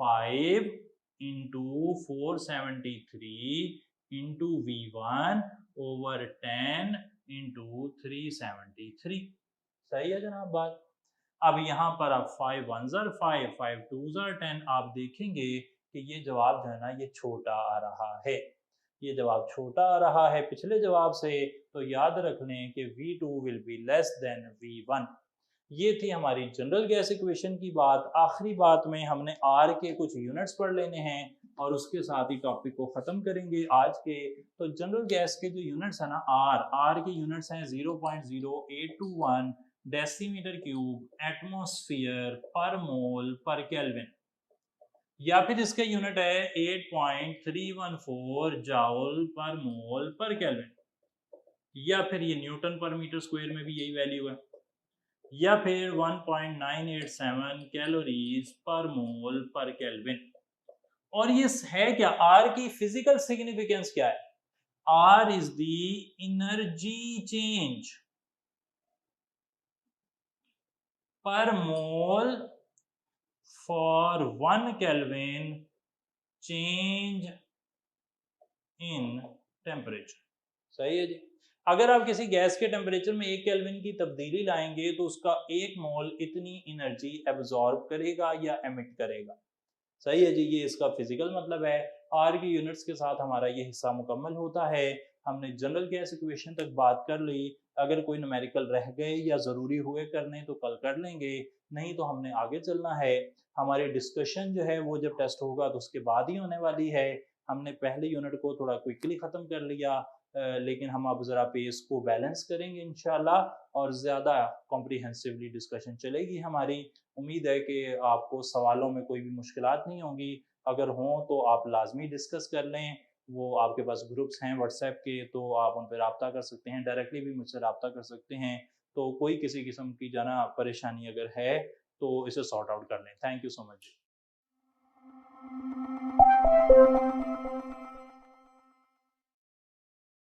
5 into 473 into V1 over 10 into 373। सही है जनाब बात। अब यहाँ पर आप 5 1s are 5, 5 2s are 10, आप देखेंगे कि ये जवाब जो है ना ये छोटा आ रहा है, ये जवाब छोटा आ रहा है पिछले जवाब से, तो याद रख लें कि V2 will be less than V1। ये थी हमारी जनरल गैस इक्वेशन की बात। आखिरी बात में हमने आर के कुछ यूनिट्स पढ़ लेने हैं और उसके साथ ही टॉपिक को ख़त्म करेंगे आज के। तो जनरल गैस के जो यूनिट्स हैं ना, आर के यूनिट्स हैं 0.0821 डेसीमीटर क्यूब एटमॉस्फेयर पर मोल पर केल्विन, या फिर इसका यूनिट है 8.314 जाउल पर मोल पर केल्विन, या फिर ये न्यूटन पर मीटर स्क्वायर में भी यही वैल्यू है, या फिर 1.987 कैलोरीज पर मोल पर केल्विन। और ये है क्या, आर की फिजिकल सिग्निफिकेंस क्या है? R is the energy change per mole for 1 kelvin change in temperature. सही है जी। अगर आप किसी गैस के टेम्परेचर में 1 केल्विन की तब्दीली लाएंगे तो उसका 1 मोल इतनी एनर्जी एब्जॉर्ब करेगा या एमिट करेगा। सही है जी, ये इसका फिजिकल मतलब है। आर की यूनिट्स के साथ हमारा ये हिस्सा मुकम्मल होता है। हमने जनरल गैस इक्वेशन तक बात कर ली। अगर कोई न्यूमेरिकल रह गए या ज़रूरी हुए करने तो कल कर लेंगे, नहीं तो हमने आगे चलना है। हमारी डिस्कशन जो है वो जब टेस्ट होगा तो उसके बाद ही होने वाली है। हमने पहले यूनिट को थोड़ा क्विकली ख़त्म कर लिया, लेकिन हम अब ज़रा पेस को बैलेंस करेंगे इंशाल्लाह और ज़्यादा कॉम्प्रिहेंसिवली डिस्कशन चलेगी हमारी। उम्मीद है कि आपको सवालों में कोई भी मुश्किलात नहीं होंगी। अगर हों तो आप लाजमी डिस्कस कर लें। वो आपके पास ग्रुप्स हैं व्हाट्सएप के, तो आप उन पर रब्ता कर सकते हैं, डायरेक्टली भी मुझसे रब्ता कर सकते हैं। तो कोई किसी किस्म की जाना परेशानी अगर है तो इसे सॉर्ट आउट कर लें। Thank you so much.